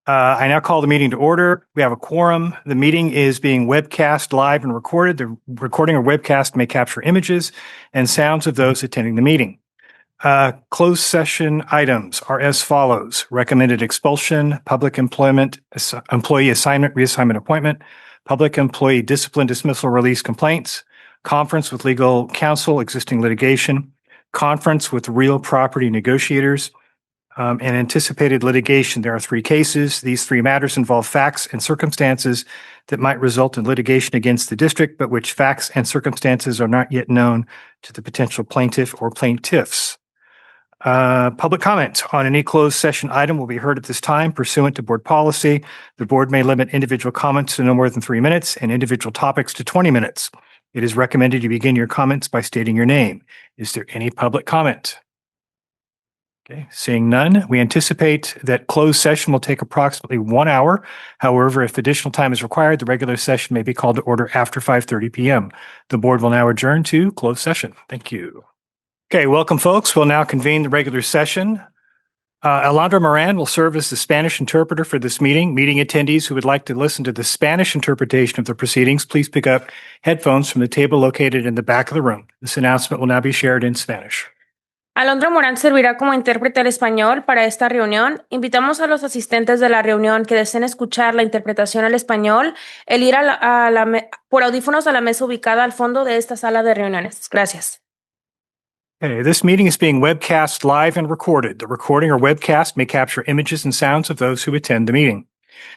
I now call the meeting to order. We have a quorum. The meeting is being webcast live and recorded. The recording or webcast may capture images and sounds of those attending the meeting. Closed session items are as follows: recommended expulsion, public employment, employee assignment, reassignment, appointment, public employee discipline, dismissal, release, complaints, conference with legal counsel, existing litigation, conference with real property negotiators, and anticipated litigation. There are 3 cases. These 3 matters involve facts and circumstances that might result in litigation against the district, but which facts and circumstances are not yet known to the potential plaintiff or plaintiffs. Public comment on any closed session item will be heard at this time pursuant to board policy. The board may limit individual comments to no more than 3 minutes and individual topics to 20 minutes. It is recommended you begin your comments by stating your name. Is there any public comment? Okay, seeing none, we anticipate that closed session will take approximately 1 hour. However, if additional time is required, the regular session may be called to order after 5:30 p.m. The board will now adjourn to closed session. Thank you. Okay, welcome, folks. We'll now convene the regular session. Alondra Moran will serve as the Spanish interpreter for this meeting. Meeting attendees who would like to listen to the Spanish interpretation of the proceedings, please pick up headphones from the table located in the back of the room. This announcement will now be shared in Spanish. Alondra Morán servirá como intérprete al español para esta reunión. Invitamos a los asistentes de la reunión que deseen escuchar la interpretación al español, el ir por audífonos a la mesa ubicada al fondo de esta sala de reuniones. Gracias. Okay, this meeting is being webcast live and recorded. The recording or webcast may capture images and sounds of those who attend the meeting.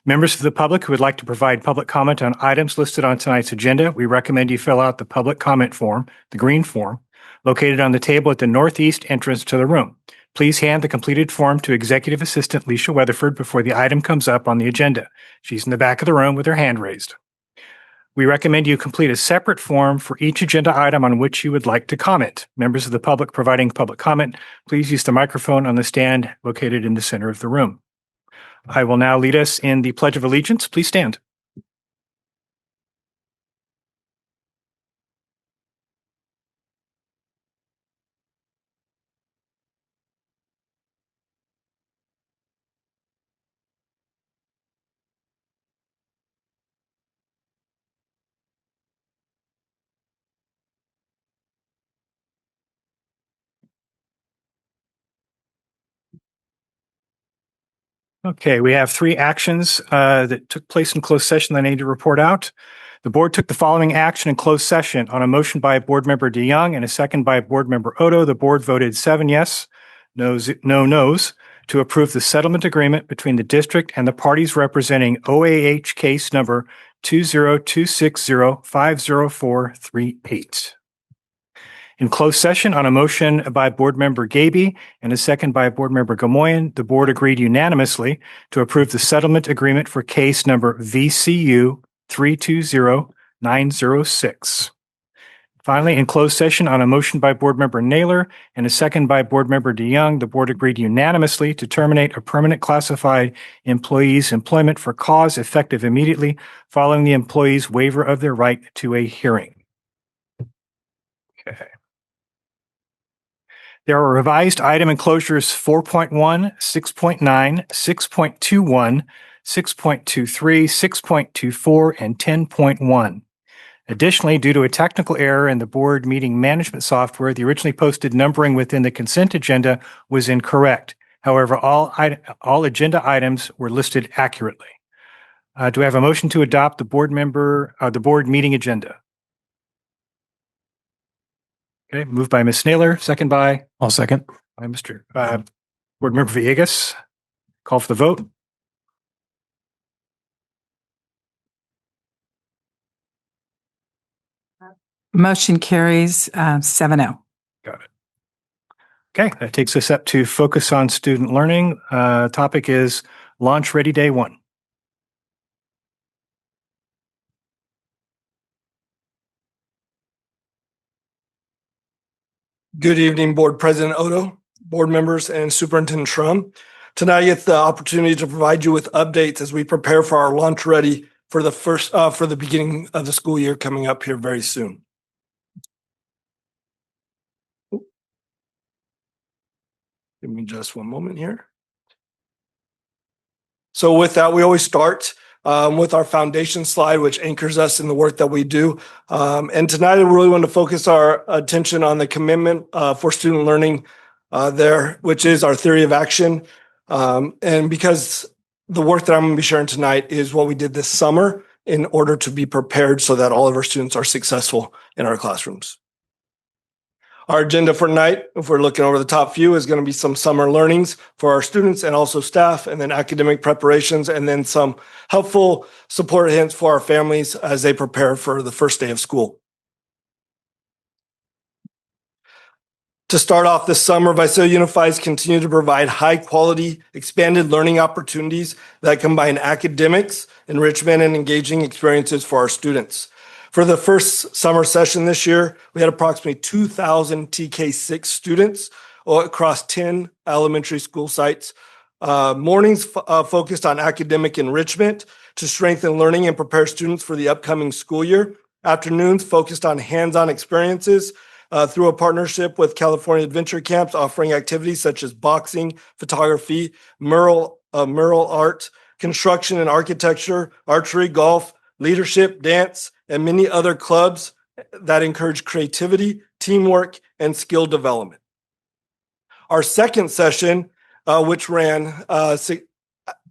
Members of the public who would like to provide public comment on items listed on tonight's agenda, we recommend you fill out the public comment form, the green form, located on the table at the northeast entrance to the room. Please hand the completed form to Executive Assistant Leisha Weatherford before the item comes up on the agenda. She's in the back of the room with her hand raised. We recommend you complete a separate form for each agenda item on which you would like to comment. Members of the public providing public comment, please use the microphone on the stand located in the center of the room. I will now lead us in the Pledge of Allegiance. Please stand. Okay, we have 3 actions that took place in closed session that I need to report out. The board took the following action in closed session. On a motion by Board Member DeYoung and a second by Board Member Odo, the board voted 7 yes, no no's to approve the settlement agreement between the district and the parties representing OAH case number 20260-50438. In closed session, on a motion by Board Member Gaby and a second by Board Member Gamoyan, the board agreed unanimously to approve the settlement agreement for case number VCU 320906. Finally, in closed session, on a motion by Board Member Naylor and a second by Board Member DeYoung, the board agreed unanimously to terminate a permanent classified employee's employment for cause effective immediately following the employee's waiver of their right to a hearing. Okay. There are revised item enclosures 4.1, 6.9, 6.21, 6.23, 6.24, and 10.1. Additionally, due to a technical error in the board meeting management software, the originally posted numbering within the consent agenda was incorrect. However, all agenda items were listed accurately. Do we have a motion to adopt the board meeting agenda? Okay, moved by Ms. Naylor, second by? I'll second. By Mr. Board Member Villegas. Call for the vote. Motion carries 7-0. Got it. Okay, that takes us up to focus on student learning. Topic is Launch Ready Day 1. Good evening, Board President Odo, board members, and Superintendent Shrum. Tonight, I get the opportunity to provide you with updates as we prepare for our launch ready for the beginning of the school year coming up here very soon. Give me just one moment here. So with that, we always start with our foundation slide, which anchors us in the work that we do. And tonight, I really want to focus our attention on the commitment for student learning there, which is our theory of action. And because the work that I'm going to be sharing tonight is what we did this summer in order to be prepared so that all of our students are successful in our classrooms. Our agenda for tonight, if we're looking over the top few, is going to be some summer learnings for our students and also staff, and then academic preparations, and then some helpful support hints for our families as they prepare for the first day of school. To start off this summer, Visalia Unifieds continue to provide high-quality, expanded learning opportunities that combine academics, enrichment, and engaging experiences for our students. For the first summer session this year, we had approximately 2,000 TK6 students across 10 elementary school sites. Mornings focused on academic enrichment to strengthen learning and prepare students for the upcoming school year. Afternoons focused on hands-on experiences through a partnership with California Adventure Camps, offering activities such as boxing, photography, mural art, construction and architecture, archery, golf, leadership, dance, and many other clubs that encourage creativity, teamwork, and skill development. Our second session, which ran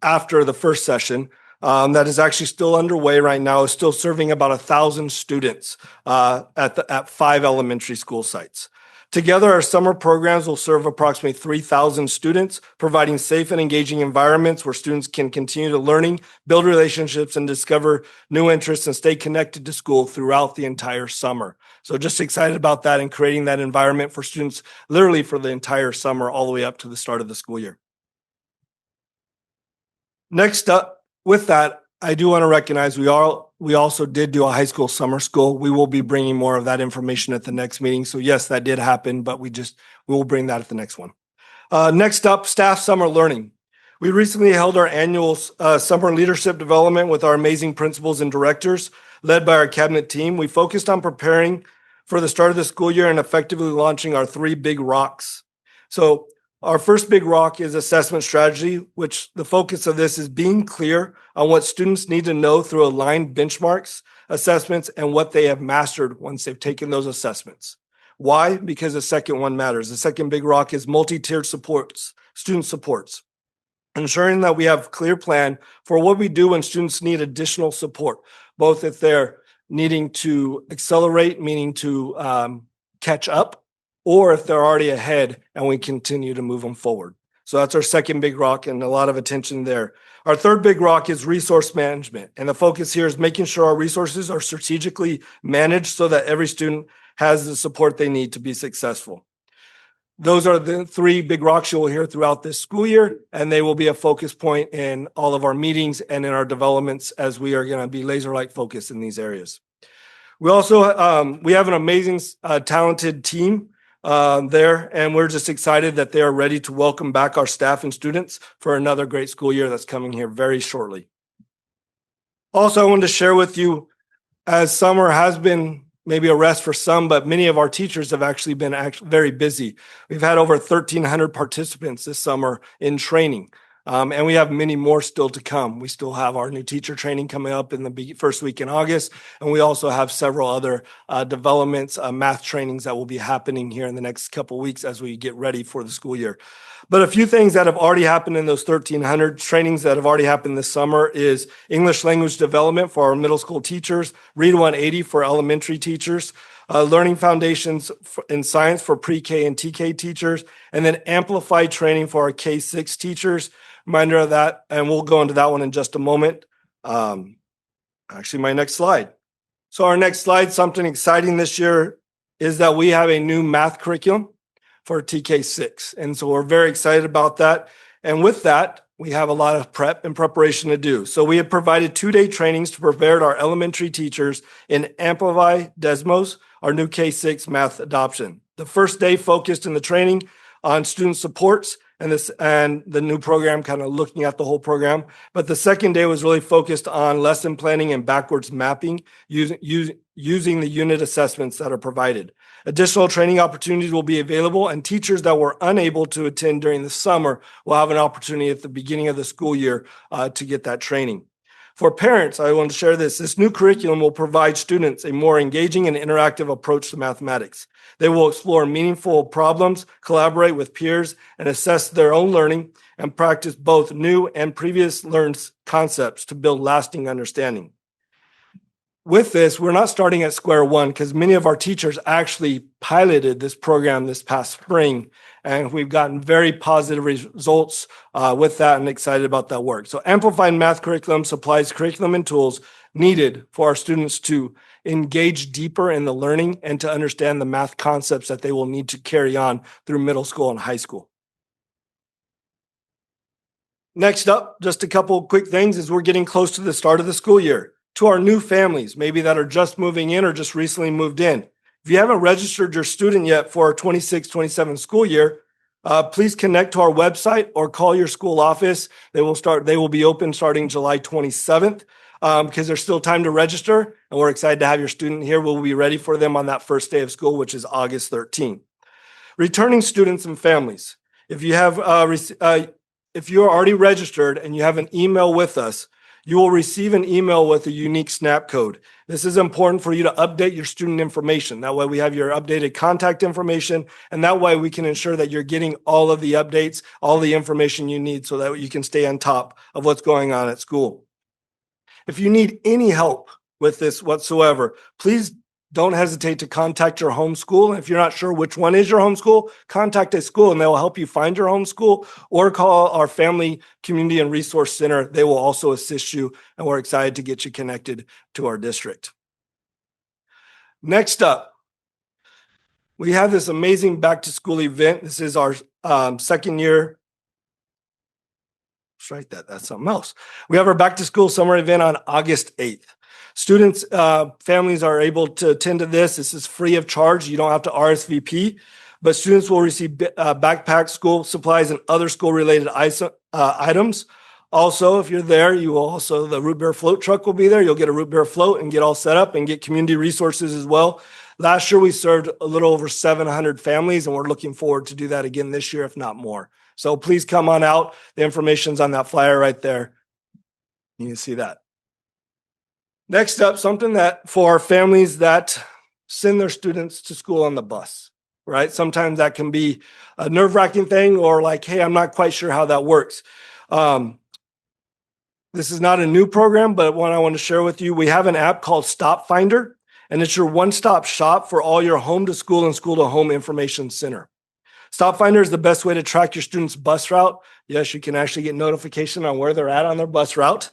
after the first session, that is actually still underway right now, is still serving about 1,000 students at 5 elementary school sites. Together, our summer programs will serve approximately 3,000 students, providing safe and engaging environments where students can continue to learning, build relationships, and discover new interests and stay connected to school throughout the entire summer. So just excited about that and creating that environment for students literally for the entire summer all the way up to the start of the school year. Next up, with that, I do want to recognize we also did do a high school summer school. We will be bringing more of that information at the next meeting. So yes, that did happen, but we will bring that at the next one. Next up, staff summer learning. We recently held our annual summer leadership development with our amazing principals and directors led by our cabinet team. We focused on preparing for the start of the school year and effectively launching our 3 big rocks. So our first big rock is assessment strategy, which the focus of this is being clear on what students need to know through aligned benchmarks, assessments, and what they have mastered once they've taken those assessments. Why? Because the second one matters. The second big rock is multi-tiered supports, student supports, ensuring that we have a clear plan for what we do when students need additional support, both if they're needing to accelerate, meaning to catch up, or if they're already ahead and we continue to move them forward. So that's our second big rock and a lot of attention there. Our third big rock is resource management. And the focus here is making sure our resources are strategically managed so that every student has the support they need to be successful. Those are the 3 big rocks you'll hear throughout this school year, and they will be a focus point in all of our meetings and in our developments as we are going to be laser-like focused in these areas. We also, we have an amazing, talented team there, and we're just excited that they are ready to welcome back our staff and students for another great school year that's coming here very shortly. Also, I wanted to share with you, as summer has been maybe a rest for some, but many of our teachers have actually been very busy. We've had over 1,300 participants this summer in training. And we have many more still to come. We still have our new teacher training coming up in the first week in August. And we also have several other developments, math trainings that will be happening here in the next couple of weeks as we get ready for the school year. But a few things that have already happened in those 1,300 trainings that have already happened this summer is English language development for our middle school teachers, Read 180 for elementary teachers, learning foundations in science for pre-K and TK teachers, and then amplified training for our K-6 teachers. Reminder of that, and we'll go into that one in just a moment. Actually, my next slide. So our next slide, something exciting this year is that we have a new math curriculum for TK6. And so we're very excited about that. And with that, we have a lot of prep and preparation to do. So we have provided 2-day trainings to prepare our elementary teachers in Amplify Desmos, our new K-6 math adoption. The first day focused in the training on student supports and the new program, kind of looking at the whole program. But the second day was really focused on lesson planning and backwards mapping using the unit assessments that are provided. Additional training opportunities will be available, and teachers that were unable to attend during the summer will have an opportunity at the beginning of the school year to get that training. For parents, I want to share this. This new curriculum will provide students a more engaging and interactive approach to mathematics. They will explore meaningful problems, collaborate with peers, and assess their own learning and practice both new and previous learned concepts to build lasting understanding. With this, we're not starting at square one because many of our teachers actually piloted this program this past spring, and we've gotten very positive results with that and excited about that work. So Amplified Math Curriculum supplies curriculum and tools needed for our students to engage deeper in the learning and to understand the math concepts that they will need to carry on through middle school and high school. Next up, just a couple of quick things as we're getting close to the start of the school year. To our new families, maybe that are just moving in or just recently moved in. If you haven't registered your student yet for our 26-27 school year, please connect to our website or call your school office. They will be open starting July 27th because there's still time to register, and we're excited to have your student here. We'll be ready for them on that first day of school, which is August 13th. Returning students and families. If you have if you're already registered and you have an email with us, you will receive an email with a unique SNAP code. This is important for you to update your student information. That way we have your updated contact information, and that way we can ensure that you're getting all of the updates, all the information you need so that you can stay on top of what's going on at school. If you need any help with this whatsoever, please don't hesitate to contact your home school. If you're not sure which one is your home school, contact a school and they will help you find your home school, or call our Family Community and Resource Center. They will also assist you, and we're excited to get you connected to our district. Next up, we have this amazing back to school event. This is our second year. Let's write that. That's something else. We have our back to school summer event on August 8th. Students, families are able to attend to this. This is free of charge. You don't have to RSVP, but students will receive backpacks, school supplies, and other school-related items. Also, if you're there, the root beer float truck will be there. You'll get a root beer float and get all set up and get community resources as well. Last year, we served a little over 700 families, and we're looking forward to do that again this year, if not more. So please come on out. The information's on that flyer right there. You can see that. Next up, something that for families that send their students to school on the bus, right? Sometimes that can be a nerve-wracking thing, or like, hey, I'm not quite sure how that works. This is not a new program, but one I want to share with you. We have an app called Stop Finder, and it's your one-stop shop for all your home to school and school to home information center. Stop Finder is the best way to track your student's bus route. Yes, you can actually get notification on where they're at on their bus route.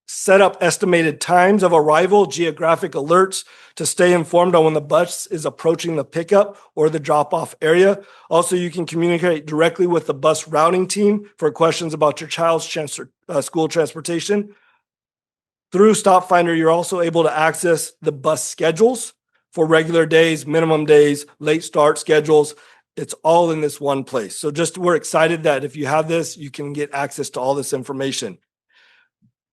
Set up estimated times of arrival, geographic alerts to stay informed on when the bus is approaching the pickup or the drop-off area. Also, you can communicate directly with the bus routing team for questions about your child's school transportation. Through Stop Finder, you're also able to access the bus schedules for regular days, minimum days, late start schedules. It's all in this one place. So we're excited that if you have this, you can get access to all this information.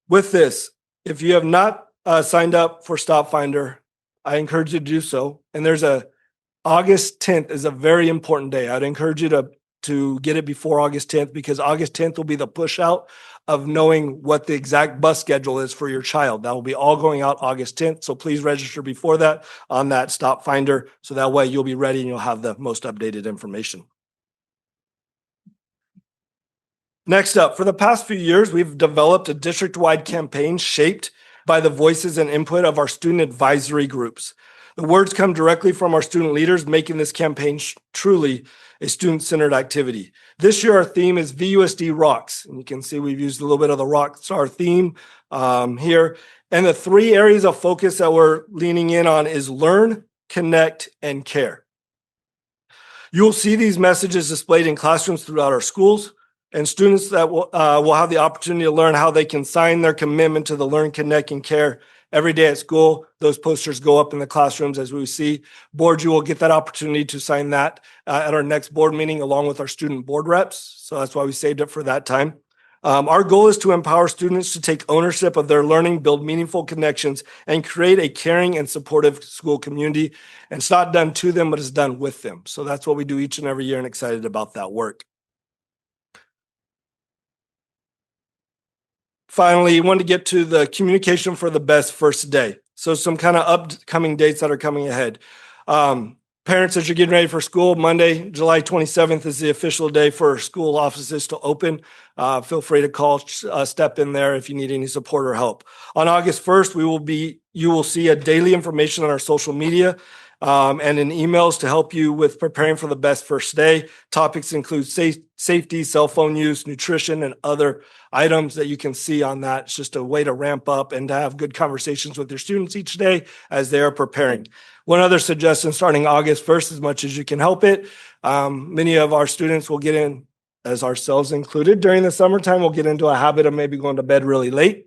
With this, if you have not signed up for Stop Finder, I encourage you to do so. And August 10th is a very important day. I'd encourage you to get it before August 10th, because August 10th will be the push out of knowing what the exact bus schedule is for your child. That will be all going out August 10th. So please register before that on that Stop Finder. So that way you'll be ready and you'll have the most updated information. Next up, for the past few years, we've developed a district-wide campaign shaped by the voices and input of our student advisory groups. The words come directly from our student leaders, making this campaign truly a student-centered activity. This year, our theme is VUSD Rocks. And you can see we've used a little bit of the rock star theme here. And the three areas of focus that we're leaning in on is learn, connect, and care. You'll see these messages displayed in classrooms throughout our schools, and students that will have the opportunity to learn how they can sign their commitment to the learn, connect, and care every day at school. Those posters go up in the classrooms as we see. Board, you will get that opportunity to sign that at our next board meeting along with our student board reps. So that's why we saved it for that time. Our goal is to empower students to take ownership of their learning, build meaningful connections, and create a caring and supportive school community. And it's not done to them, but it's done with them. So that's what we do each and every year, and excited about that work. Finally, want to get to the communication for the best first day. So some kind of upcoming dates that are coming ahead. Parents, as you're getting ready for school, Monday, July 27th is the official day for school offices to open. Feel free to call, step in there if you need any support or help. On August 1st, you will see a daily information on our social media and in emails to help you with preparing for the best first day. Topics include safety, cell phone use, nutrition, and other items that you can see on that. It's just a way to ramp up and to have good conversations with your students each day as they are preparing. One other suggestion, starting August 1st, as much as you can help it, many of our students will get in, as ourselves included, during the summertime, we'll get into a habit of maybe going to bed really late.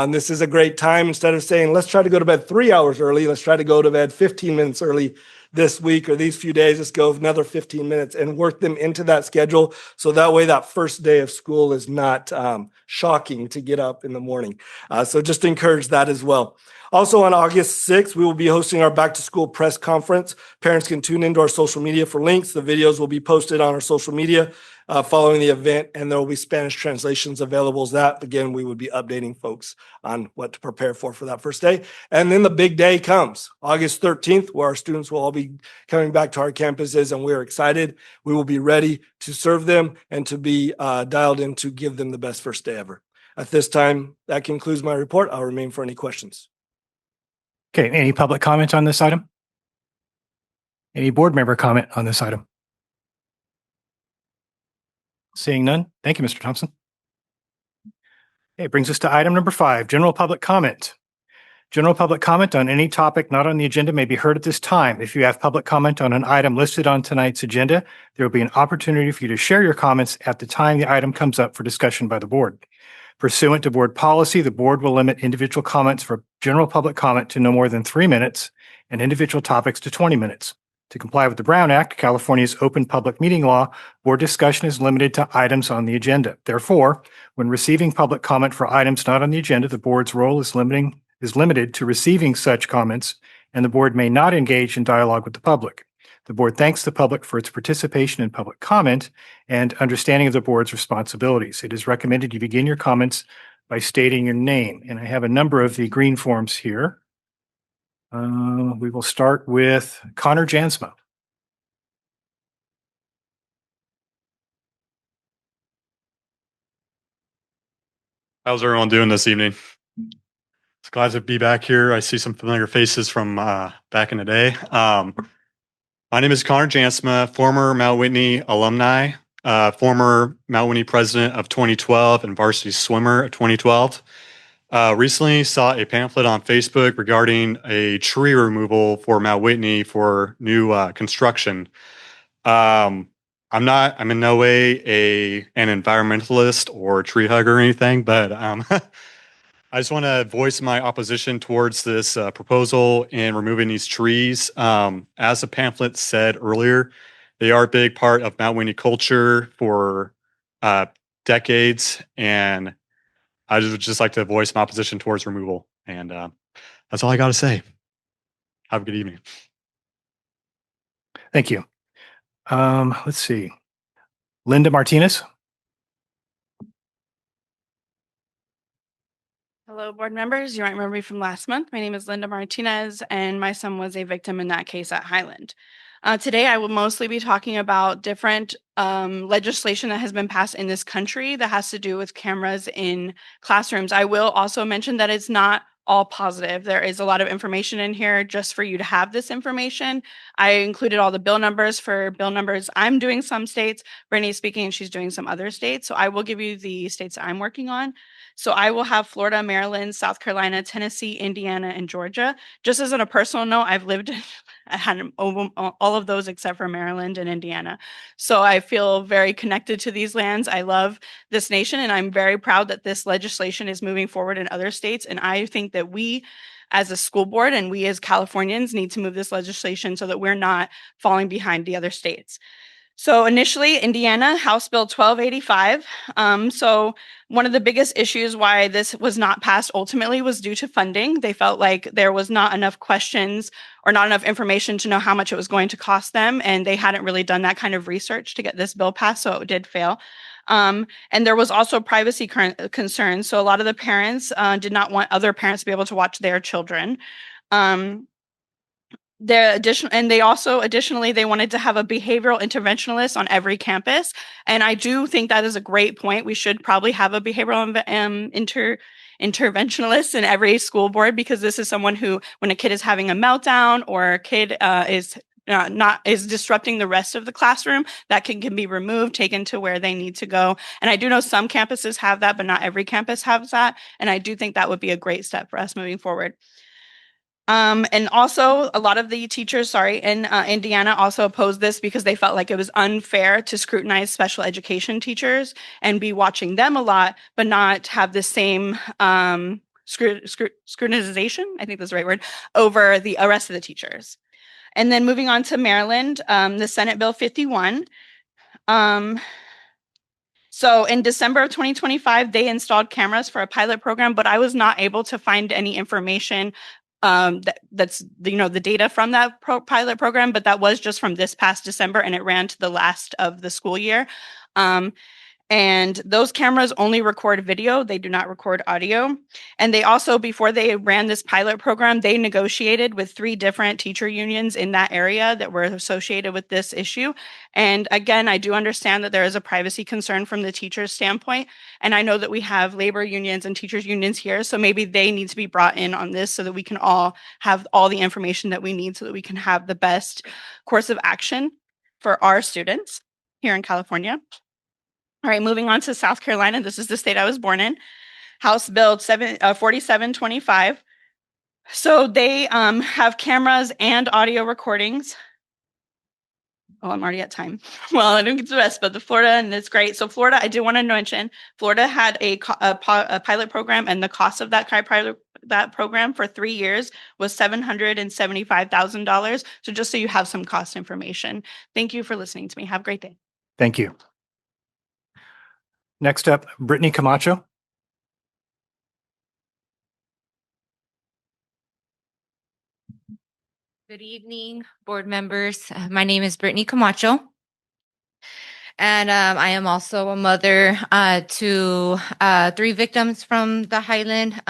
This is a great time. Instead of saying, let's try to go to bed 3 hours early, let's try to go to bed 15 minutes early this week or these few days. Let's go another 15 minutes and work them into that schedule. So that way that first day of school is not shocking to get up in the morning. So just encourage that as well. Also on August 6th, we will be hosting our back to school press conference. Parents can tune into our social media for links. The videos will be posted on our social media following the event, and there will be Spanish translations available as that. Again, we would be updating folks on what to prepare for that first day. And then the big day comes, August 13th, where our students will all be coming back to our campuses, and we're excited. We will be ready to serve them and to be dialed in to give them the best first day ever. At this time, that concludes my report. I'll remain for any questions. Okay, any public comment on this item? Any board member comment on this item? Seeing none, thank you, Mr. Thompson. Okay, it brings us to item number 5, general public comment. General public comment on any topic not on the agenda may be heard at this time. If you have public comment on an item listed on tonight's agenda, there will be an opportunity for you to share your comments at the time the item comes up for discussion by the board. Pursuant to board policy, the board will limit individual comments for general public comment to no more than 3 minutes and individual topics to 20 minutes. To comply with the Brown Act, California's open public meeting law, board discussion is limited to items on the agenda. Therefore, when receiving public comment for items not on the agenda, the board's role is limited to receiving such comments, and the board may not engage in dialogue with the public. The board thanks the public for its participation in public comment and understanding of the board's responsibilities. It is recommended you begin your comments by stating your name, and I have a number of the green forms here. We will start with Connor Jansma. How's everyone doing this evening? It's glad to be back here. I see some familiar faces from back in the day. My name is Connor Jansma, former Mount Whitney alumni, former Mount Whitney president of 2012 and varsity swimmer of 2012. Recently saw a pamphlet on Facebook regarding a tree removal for Mount Whitney for new construction. I'm in no way an environmentalist or tree hugger or anything, but I just want to voice my opposition towards this proposal in removing these trees. As the pamphlet said earlier, they are a big part of Mount Whitney culture for decades, and I would just like to voice my opposition towards removal. And that's all I got to say. Have a good evening. Thank you. Let's see. Linda Martinez. Hello, board members. You might remember me from last month. My name is Linda Martinez, and my son was a victim in that case at Highland. Today, I will mostly be talking about different legislation that has been passed in this country that has to do with cameras in classrooms. I will also mention that it's not all positive. There is a lot of information in here just for you to have this information. I included all the bill numbers for bill numbers. I'm doing some states. Brittany's speaking and she's doing some other states. So I will give you the states that I'm working on. So I will have Florida, Maryland, South Carolina, Tennessee, Indiana, and Georgia. Just as on a personal note, I've lived had all of those except for Maryland and Indiana. So I feel very connected to these lands. I love this nation, and I'm very proud that this legislation is moving forward in other states. And I think that we as a school board and we as Californians need to move this legislation so that we're not falling behind the other states. So initially, Indiana, House Bill 1285. So one of the biggest issues why this was not passed ultimately was due to funding. They felt like there was not enough questions or not enough information to know how much it was going to cost them. And they hadn't really done that kind of research to get this bill passed, so it did fail. And there was also privacy concerns. So a lot of the parents did not want other parents to be able to watch their children. Additionally, they wanted to have a behavioral interventionalist on every campus. And I do think that is a great point. We should probably have a behavioral interventionalist in every school board, because this is someone who, when a kid is having a meltdown or a kid is disrupting the rest of the classroom, that can be removed, taken to where they need to go. And I do know some campuses have that, but not every campus has that. And I do think that would be a great step for us moving forward. And also, a lot of the teachers, in Indiana also opposed this because they felt like it was unfair to scrutinize special education teachers and be watching them a lot, but not have the same scrutinization, I think that's the right word, over the rest of the teachers. And then moving on to Maryland, the Senate Bill 51. So in December of 2025, they installed cameras for a pilot program, but I was not able to find any information that's the data from that pilot program, but that was just from this past December, and it ran to the last of the school year. And those cameras only record video. They do not record audio. And they also, before they ran this pilot program, they negotiated with 3 different teacher unions in that area that were associated with this issue. And again, I do understand that there is a privacy concern from the teacher's standpoint. And I know that we have labor unions and teachers unions here. So maybe they need to be brought in on this so that we can all have all the information that we need so that we can have the best course of action for our students here in California. All right, moving on to South Carolina. This is the state I was born in. House Bill 4725. So they have cameras and audio recordings. Oh, I'm already at time. Well, I didn't get to the rest, but the Florida, and it's great. So Florida, I do want to mention, Florida had a pilot program, and the cost of that program for 3 years was $775,000. So just so you have some cost information. Thank you for listening to me. Have a great day. Thank you. Next up, Brittany Camacho. Good evening, board members. My name is Brittany Camacho, and I am also a mother to 3 victims from the Highland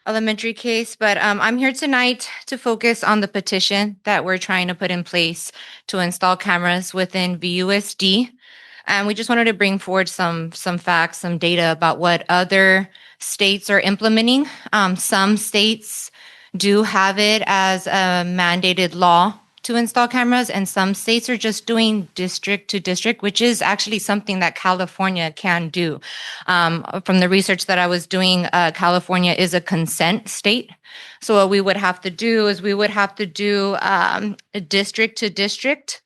elementary case. But I'm here tonight to focus on the petition that we're trying to put in place to install cameras within VUSD. And we just wanted to bring forward some facts, some data about what other states are implementing. Some states do have it as a mandated law to install cameras, and some states are just doing district to district, which is actually something that California can do. From the research that I was doing, California is a consent state. So what we would have to do is a district to district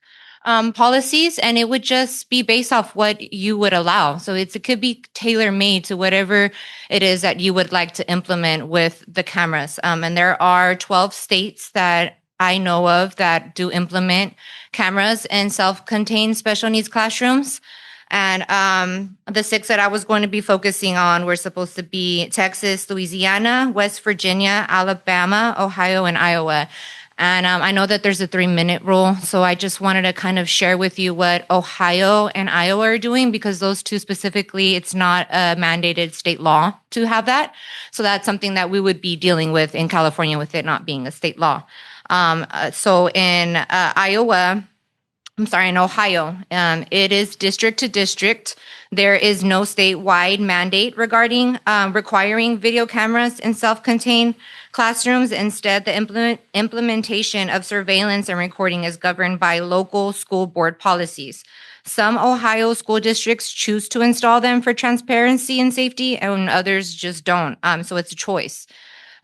policies, and it would just be based off what you would allow. So it could be tailor-made to whatever it is that you would like to implement with the cameras. And there are 12 states that I know of that do implement cameras in self-contained special needs classrooms. And the 6 that I was going to be focusing on were supposed to be Texas, Louisiana, West Virginia, Alabama, Ohio, and Iowa. And I know that there's a 3-minute rule. So I just wanted to kind of share with you what Ohio and Iowa are doing, because those 2 specifically, it's not a mandated state law to have that. So that's something that we would be dealing with in California with it not being a state law. So in in Ohio, it is district to district. There is no statewide mandate regarding requiring video cameras in self-contained classrooms. Instead, the implementation of surveillance and recording is governed by local school board policies. Some Ohio school districts choose to install them for transparency and safety, and others just don't. So it's a choice.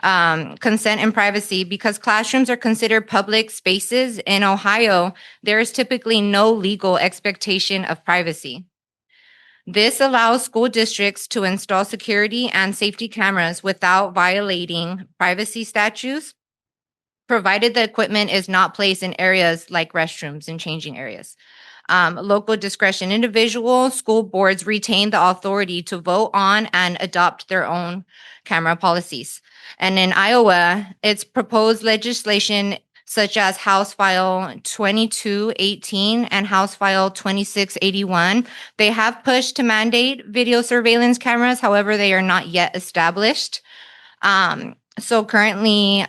Consent and privacy. Because classrooms are considered public spaces in Ohio, there is typically no legal expectation of privacy. This allows school districts to install security and safety cameras without violating privacy statutes, provided the equipment is not placed in areas like restrooms and changing areas. Local discretion. Individual school boards retain the authority to vote on and adopt their own camera policies. And in Iowa, it's proposed legislation such as House File 2218 and House File 2681. They have pushed to mandate video surveillance cameras. However, they are not yet established. So currently,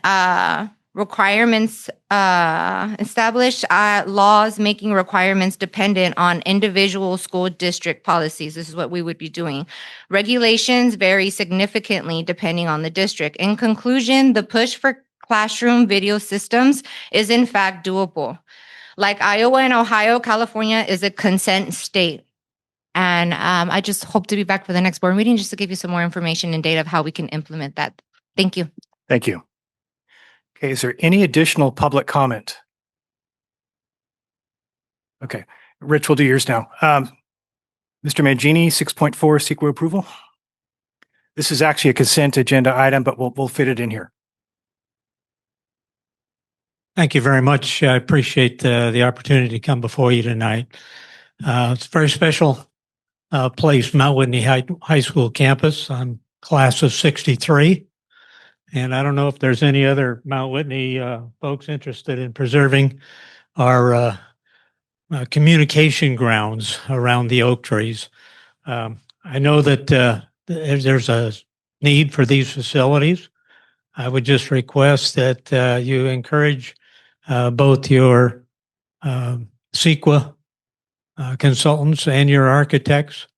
requirements established laws making requirements dependent on individual school district policies. This is what we would be doing. Regulations vary significantly depending on the district. In conclusion, the push for classroom video systems is in fact doable. Like Iowa and Ohio, California is a consent state. And I just hope to be back for the next board meeting just to give you some more information and data of how we can implement that. Thank you. Thank you. Okay, is there any additional public comment? Okay, Rich, we'll do yours now. Mr. Mangini, 6.4, CEQA approval. This is actually a consent agenda item, but we'll fit it in here. Thank you very much. I appreciate the opportunity to come before you tonight. It's a very special place, Mount Whitney High School campus. I'm class of 63. And I don't know if there's any other Mount Whitney folks interested in preserving our communication grounds around the oak trees. I know that there's a need for these facilities. I would just request that you encourage both your CEQA consultants and your architects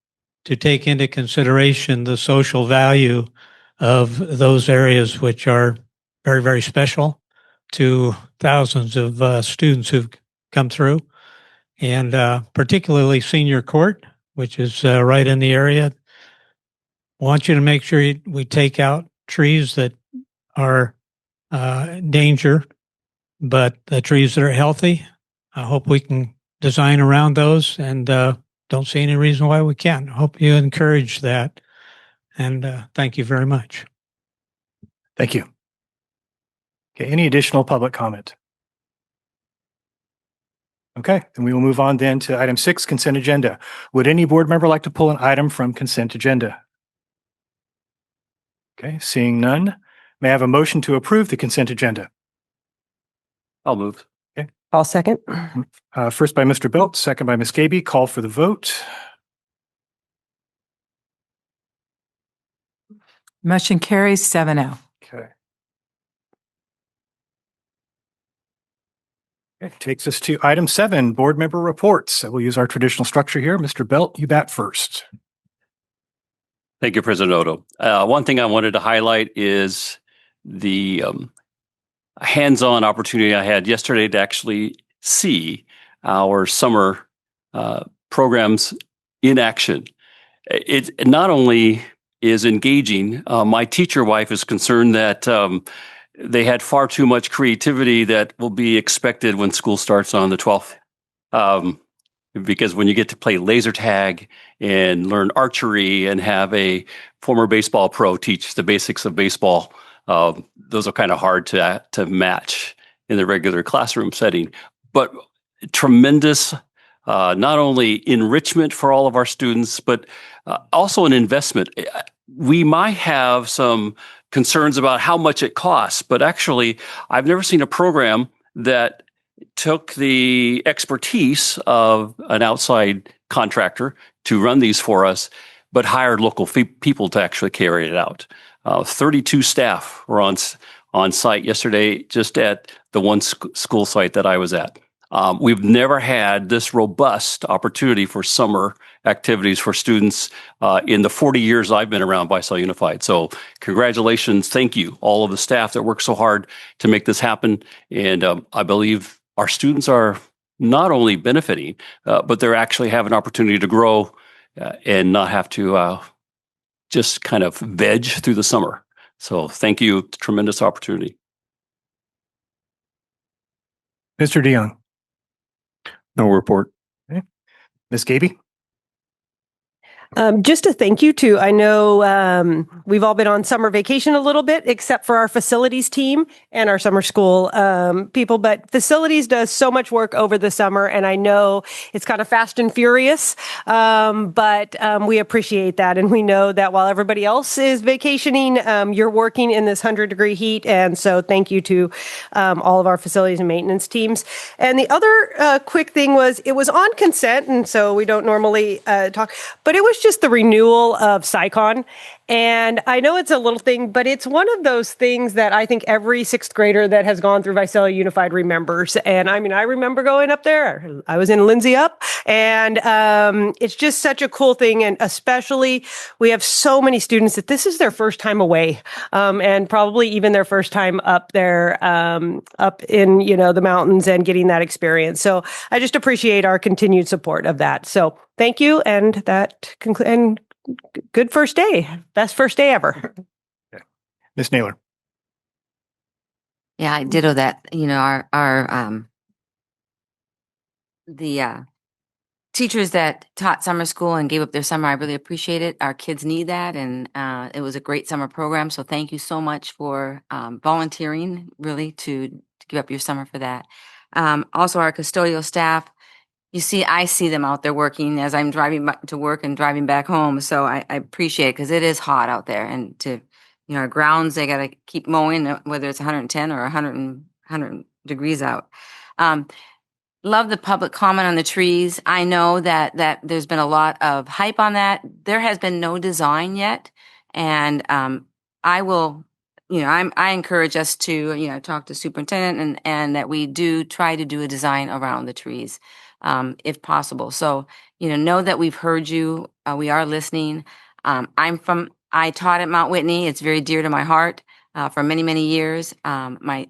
to take into consideration the social value of those areas, which are very, very special to thousands of students who've come through, and particularly Senior Court, which is right in the area. I want you to make sure we take out trees that are danger, but the trees that are healthy, I hope we can design around those, and don't see any reason why we can't. I hope you encourage that. And thank you very much. Thank you. Okay, any additional public comment? Okay, then we will move on then to item 6, consent agenda. Would any board member like to pull an item from consent agenda? Okay, seeing none, may I have a motion to approve the consent agenda? I'll move. Okay. I'll second. First by Mr. Belt, second by Ms. Gaby. Call for the vote. Motion carries 7-0. Okay. Okay, takes us to item 7, board member reports. We'll use our traditional structure here. Mr. Belt, you bat first. Thank you, President Odo. One thing I wanted to highlight is the hands-on opportunity I had yesterday to actually see our summer programs in action. It not only is engaging. My teacher wife is concerned that they had far too much creativity that will be expected when school starts on the 12th. Because when you get to play laser tag and learn archery and have a former baseball pro teach the basics of baseball, those are kind of hard to match in the regular classroom setting. But tremendous not only enrichment for all of our students, but also an investment. We might have some concerns about how much it costs, but actually, I've never seen a program that took the expertise of an outside contractor to run these for us, but hired local people to actually carry it out. 32 staff were on site yesterday, just at the one school site that I was at. We've never had this robust opportunity for summer activities for students in the 40 years I've been around Visalia Unified. So congratulations. Thank you, all of the staff that worked so hard to make this happen. And I believe our students are not only benefiting, but they're actually have an opportunity to grow and not have to just kind of veg through the summer. So thank you. Tremendous opportunity. Mr. DeYoung. No report. Ms. Gaby. Just a thank you to, I know we've all been on summer vacation a little bit, except for our facilities team and our summer school people, but facilities does so much work over the summer, and I know it's kind of fast and furious, but we appreciate that, and we know that while everybody else is vacationing, you're working in this 100-degree heat, and so thank you to all of our facilities and maintenance teams. And the other quick thing was, it was on consent, and so we don't normally talk, but it was just the renewal of SciCon. And I know it's a little thing, but it's one of those things that I think every sixth grader that has gone through Visalia Unified remembers. And I mean, I remember going up there. I was in Lindsay Up, and it's just such a cool thing. And especially, we have so many students that this is their first time away, and probably even their first time up there, up in, the mountains and getting that experience. So I just appreciate our continued support of that. So thank you. And that concludes. Good first day. Best first day ever. Okay. Ms. Naylor. Yeah, I ditto that. The teachers that taught summer school and gave up their summer, I really appreciate it. Our kids need that, and it was a great summer program. So thank you so much for volunteering, really, to give up your summer for that. Also, our custodial staff. I see them out there working as I'm driving to work and driving back home. So I appreciate it, because it is hot out there. And our grounds, they got to keep mowing, whether it's 110 or 100 degrees out. Love the public comment on the trees. I know that there's been a lot of hype on that. There has been no design yet. And I will, I encourage us to, talk to superintendent and that we do try to do a design around the trees. If possible. So, know that we've heard you. We are listening. I taught at Mount Whitney. It's very dear to my heart for many, many years. My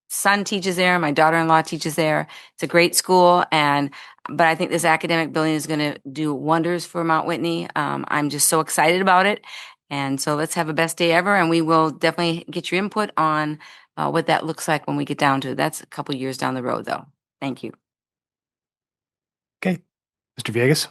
son teaches there. My daughter-in-law teaches there. It's a great school. But I think this academic building is going to do wonders for Mount Whitney. I'm just so excited about it. And so let's have a best day ever. And we will definitely get your input on what that looks like when we get down to it. That's a couple years down the road, though. Thank you. Okay. Mr. Villegas.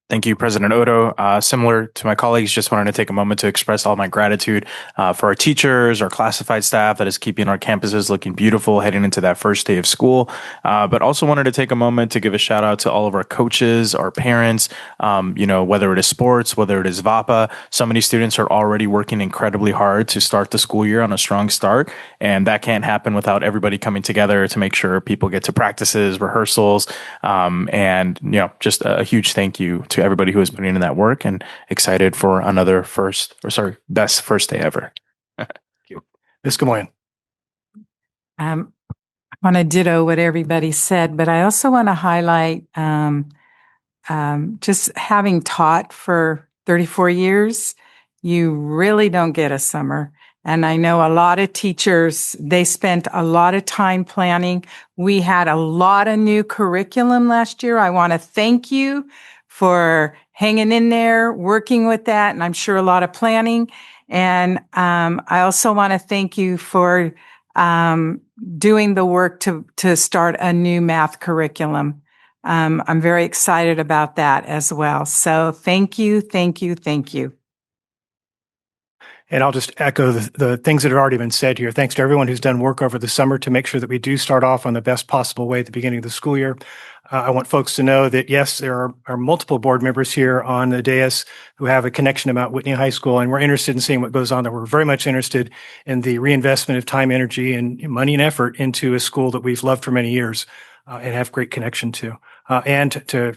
Thank you, President Odo. Similar to my colleagues, just wanted to take a moment to express all my gratitude for our teachers, our classified staff that is keeping our campuses looking beautiful heading into that first day of school. But also wanted to take a moment to give a shout out to all of our coaches, our parents, whether it is sports, whether it is VAPA. So many students are already working incredibly hard to start the school year on a strong start. And that can't happen without everybody coming together to make sure people get to practices, rehearsals, and just a huge thank you to everybody who is putting in that work, and excited for another best first day ever. Thank you. Ms. Gamoyan. I want to ditto what everybody said, but I also want to highlight just having taught for 34 years, you really don't get a summer. And I know a lot of teachers, they spent a lot of time planning. We had a lot of new curriculum last year. I want to thank you for hanging in there, working with that, and I'm sure a lot of planning. And I also want to thank you for doing the work to start a new math curriculum. I'm very excited about that as well. So thank you, thank you, thank you. And I'll just echo the things that have already been said here. Thanks to everyone who's done work over the summer to make sure that we do start off on the best possible way at the beginning of the school year. I want folks to know that, yes, there are multiple board members here on the dais who have a connection to Mount Whitney High School, and we're interested in seeing what goes on there. We're very much interested in the reinvestment of time, energy, and money and effort into a school that we've loved for many years and have great connection to. And to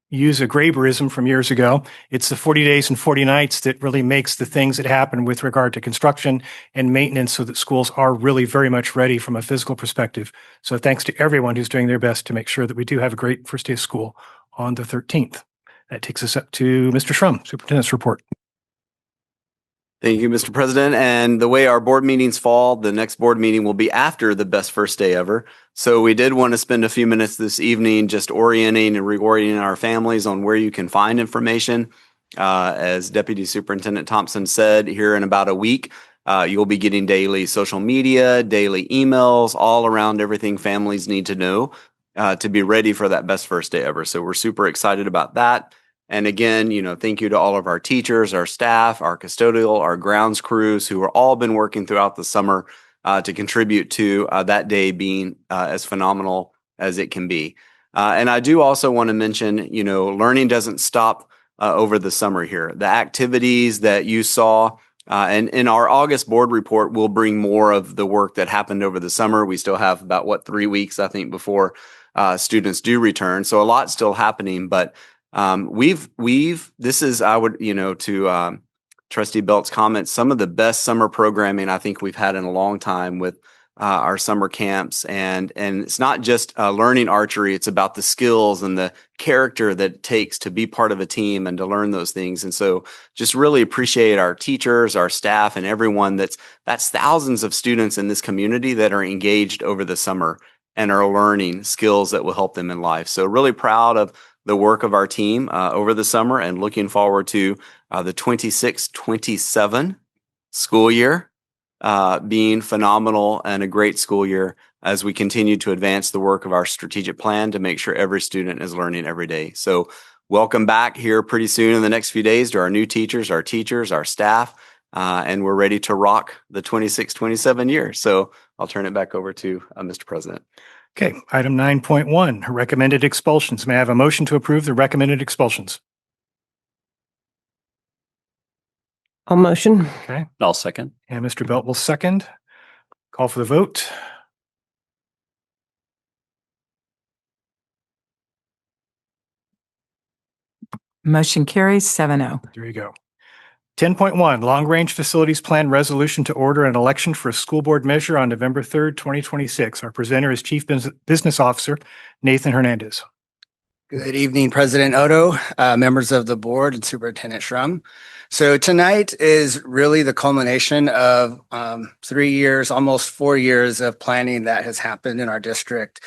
use a Graeberism from years ago, it's the 40 days and 40 nights that really makes the things that happen with regard to construction and maintenance so that schools are really very much ready from a physical perspective. So thanks to everyone who's doing their best to make sure that we do have a great first day of school on the 13th. That takes us up to Mr. Shrum, Superintendent's report. Thank you, Mr. President. And the way our board meetings fall, the next board meeting will be after the best first day ever. So we did want to spend a few minutes this evening just orienting and reorienting our families on where you can find information. As Deputy Superintendent Thompson said, here in about a week, you'll be getting daily social media, daily emails, all around everything families need to know to be ready for that best first day ever. So we're super excited about that. And again, thank you to all of our teachers, our staff, our custodial, our grounds crews who have all been working throughout the summer to contribute to that day being as phenomenal as it can be. And I do also want to mention, learning doesn't stop over the summer here. The activities that you saw and in our August board report, we'll bring more of the work that happened over the summer. We still have about 3 weeks, I think, before students do return. So a lot's still happening, but this is, I would, to Trustee Belt's comments, some of the best summer programming I think we've had in a long time with our summer camps. And it's not just learning archery, it's about the skills and the character that it takes to be part of a team and to learn those things. And so just really appreciate our teachers, our staff, and everyone that's thousands of students in this community that are engaged over the summer and are learning skills that will help them in life. So really proud of the work of our team over the summer and looking forward to the 26-27 school year being phenomenal and a great school year as we continue to advance the work of our strategic plan to make sure every student is learning every day. So welcome back here pretty soon in the next few days to our new teachers, our staff, and we're ready to rock the 26-27 year. So I'll turn it back over to Mr. President. Okay, item 9.1, recommended expulsions. May I have a motion to approve the recommended expulsions? I'll motion. Okay, I'll second. and Mr. Belt will second. Call for the vote. Motion carries 7-0. There you go. 10.1, long-range facilities plan resolution to order an election for a school board measure on November 3rd, 2026. Our presenter is Chief Business Officer Nathan Hernandez. Good evening, President Odo, members of the board, and Superintendent Shrum. So tonight is really the culmination of 3 years, almost 4 years of planning that has happened in our district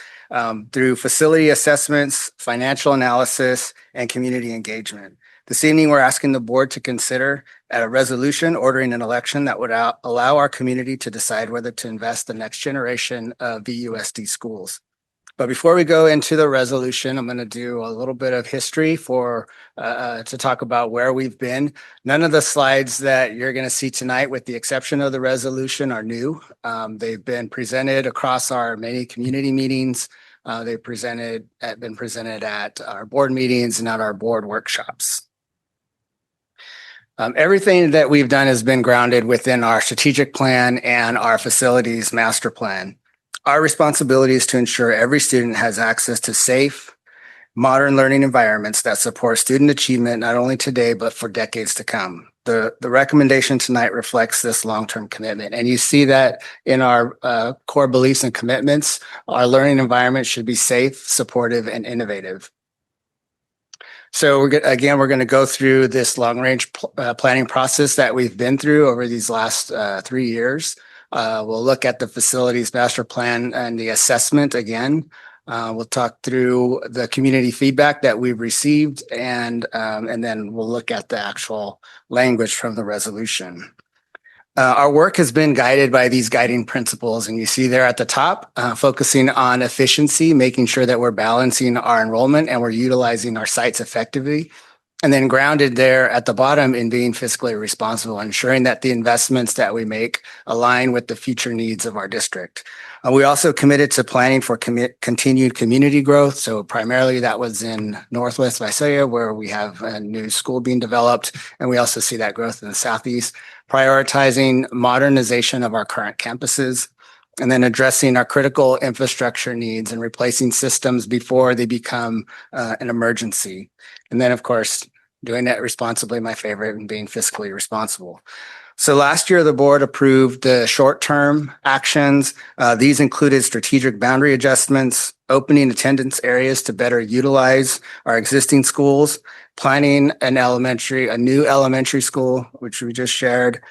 through facility assessments, financial analysis, and community engagement. This evening, we're asking the board to consider a resolution ordering an election that would allow our community to decide whether to invest the next generation of VUSD schools. But before we go into the resolution, I'm going to do a little bit of history to talk about where we've been. None of the slides that you're going to see tonight, with the exception of the resolution, are new. They've been presented across our many community meetings. They've been presented at our board meetings and at our board workshops. Everything that we've done has been grounded within our strategic plan and our facilities master plan. Our responsibility is to ensure every student has access to safe, modern learning environments that support student achievement not only today, but for decades to come. The recommendation tonight reflects this long-term commitment. And you see that in our core beliefs and commitments. Our learning environment should be safe, supportive, and innovative. So we're going to go through this long-range planning process that we've been through over these last 3 years. We'll look at the facilities master plan and the assessment again. We'll talk through the community feedback that we've received, and then we'll look at the actual language from the resolution. Our work has been guided by these guiding principles, and you see there at the top, focusing on efficiency, making sure that we're balancing our enrollment and we're utilizing our sites effectively. And then grounded there at the bottom in being fiscally responsible, ensuring that the investments that we make align with the future needs of our district. We also committed to planning for continued community growth. So primarily that was in Northwest Visalia, where we have a new school being developed. And we also see that growth in the Southeast, prioritizing modernization of our current campuses, and then addressing our critical infrastructure needs and replacing systems before they become an emergency. And then, of course, doing that responsibly, my favorite, and being fiscally responsible. So last year, the board approved the short-term actions. These included strategic boundary adjustments, opening attendance areas to better utilize our existing schools, planning a new elementary school, which we just shared,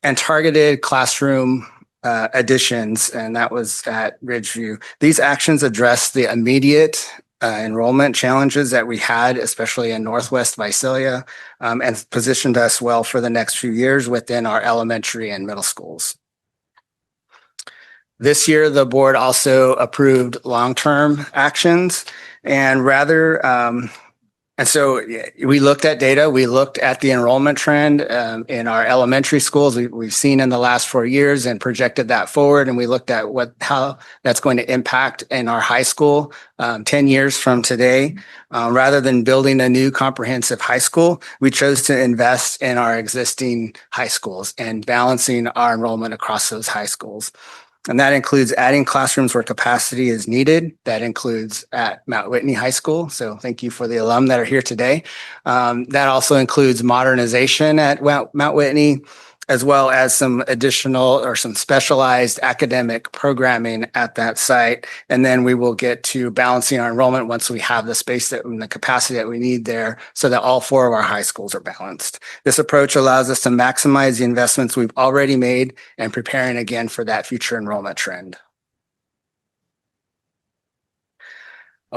and targeted classroom additions, and that was at Ridgeview. These actions address the immediate enrollment challenges that we had, especially in Northwest Visalia, and positioned us well for the next few years within our elementary and middle schools. This year, the board also approved long-term actions, and so we looked at data. We looked at the enrollment trend in our elementary schools. We've seen in the last 4 years and projected that forward. And we looked at how that's going to impact in our high school 10 years from today. Rather than building a new comprehensive high school, we chose to invest in our existing high schools and balancing our enrollment across those high schools. And that includes adding classrooms where capacity is needed. That includes at Mount Whitney High School. So thank you for the alum that are here today. That also includes modernization at Mount Whitney, as well as some additional or some specialized academic programming at that site. And then we will get to balancing our enrollment once we have the space and the capacity that we need there so that all 4 of our high schools are balanced. This approach allows us to maximize the investments we've already made and preparing again for that future enrollment trend.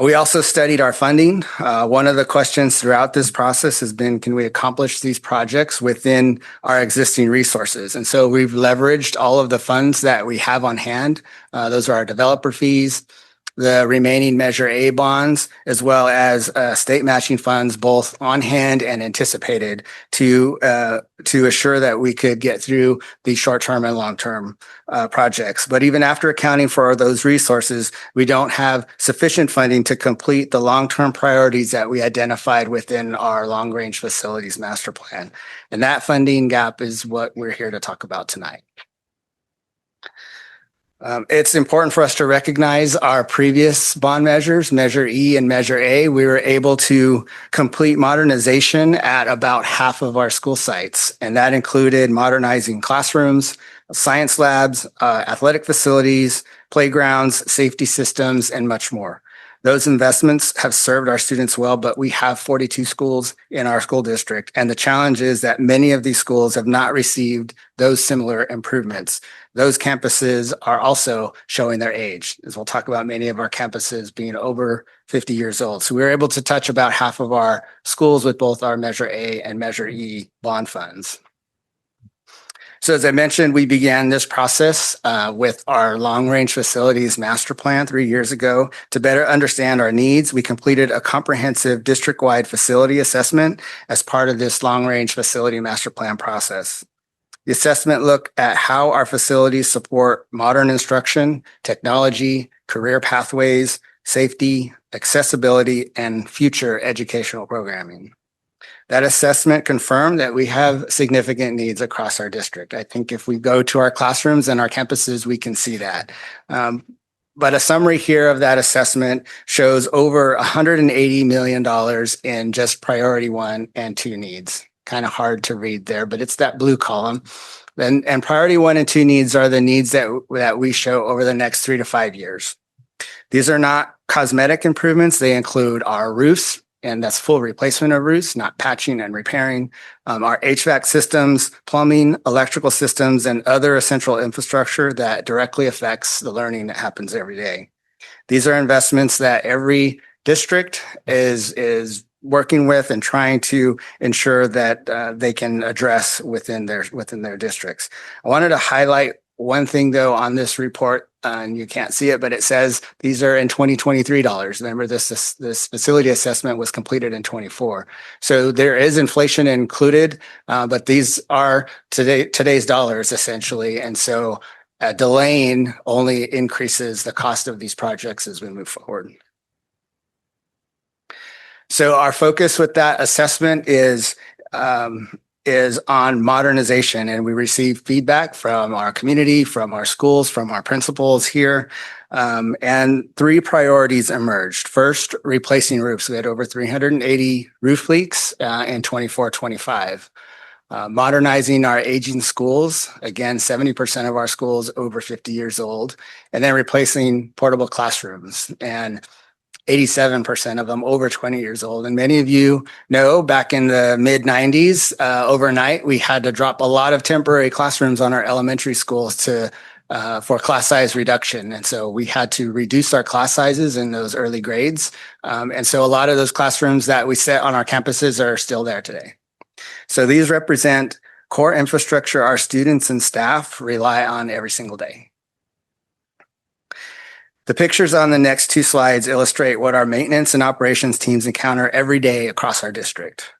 We also studied our funding. One of the questions throughout this process has been, can we accomplish these projects within our existing resources? And so we've leveraged all of the funds that we have on hand. Those are our developer fees, the remaining Measure A bonds, as well as state matching funds, both on hand and anticipated to assure that we could get through the short-term and long-term projects. But even after accounting for those resources, we don't have sufficient funding to complete the long-term priorities that we identified within our long-range facilities master plan. And that funding gap is what we're here to talk about tonight. It's important for us to recognize our previous bond measures, Measure E and Measure A. We were able to complete modernization at about half of our school sites, and that included modernizing classrooms, science labs, athletic facilities, playgrounds, safety systems, and much more. Those investments have served our students well, but we have 42 schools in our school district. And the challenge is that many of these schools have not received those similar improvements. Those campuses are also showing their age, as we'll talk about many of our campuses being over 50 years old. So we were able to touch about half of our schools with both our Measure A and Measure E bond funds. So as I mentioned, we began this process with our long-range facilities master plan 3 years ago. To better understand our needs, we completed a comprehensive district-wide facility assessment as part of this long-range facility master plan process. The assessment looked at how our facilities support modern instruction, technology, career pathways, safety, accessibility, and future educational programming. That assessment confirmed that we have significant needs across our district. I think if we go to our classrooms and our campuses, we can see that. But a summary here of that assessment shows over $180 million in just priority 1 and 2 needs. Kind of hard to read there, but it's that blue column. And priority 1 and 2 needs are the needs that we show over the next 3 to 5 years. These are not cosmetic improvements. They include our roofs, and that's full replacement of roofs, not patching and repairing, our HVAC systems, plumbing, electrical systems, and other essential infrastructure that directly affects the learning that happens every day. These are investments that every district is working with and trying to ensure that they can address within their districts. I wanted to highlight one thing though on this report, and you can't see it, but it says these are in 2023 dollars. Remember, this facility assessment was completed in 24. So there is inflation included, but these are today's dollars essentially. And so delaying only increases the cost of these projects as we move forward. So our focus with that assessment is on modernization, and we receive feedback from our community, from our schools, from our principals here, and 3 priorities emerged. First, replacing roofs. We had over 380 roof leaks in 24-25. Modernizing our aging schools, again, 70% of our schools over 50 years old, and then replacing portable classrooms, and 87% of them over 20 years old. And many of you know, back in the mid 90s, overnight, we had to drop a lot of temporary classrooms on our elementary schools to for class size reduction. And so we had to reduce our class sizes in those early grades. And so a lot of those classrooms that we set on our campuses are still there today. So these represent core infrastructure our students and staff rely on every single day. The pictures on the next two slides illustrate what our maintenance and operations teams encounter every day across our district.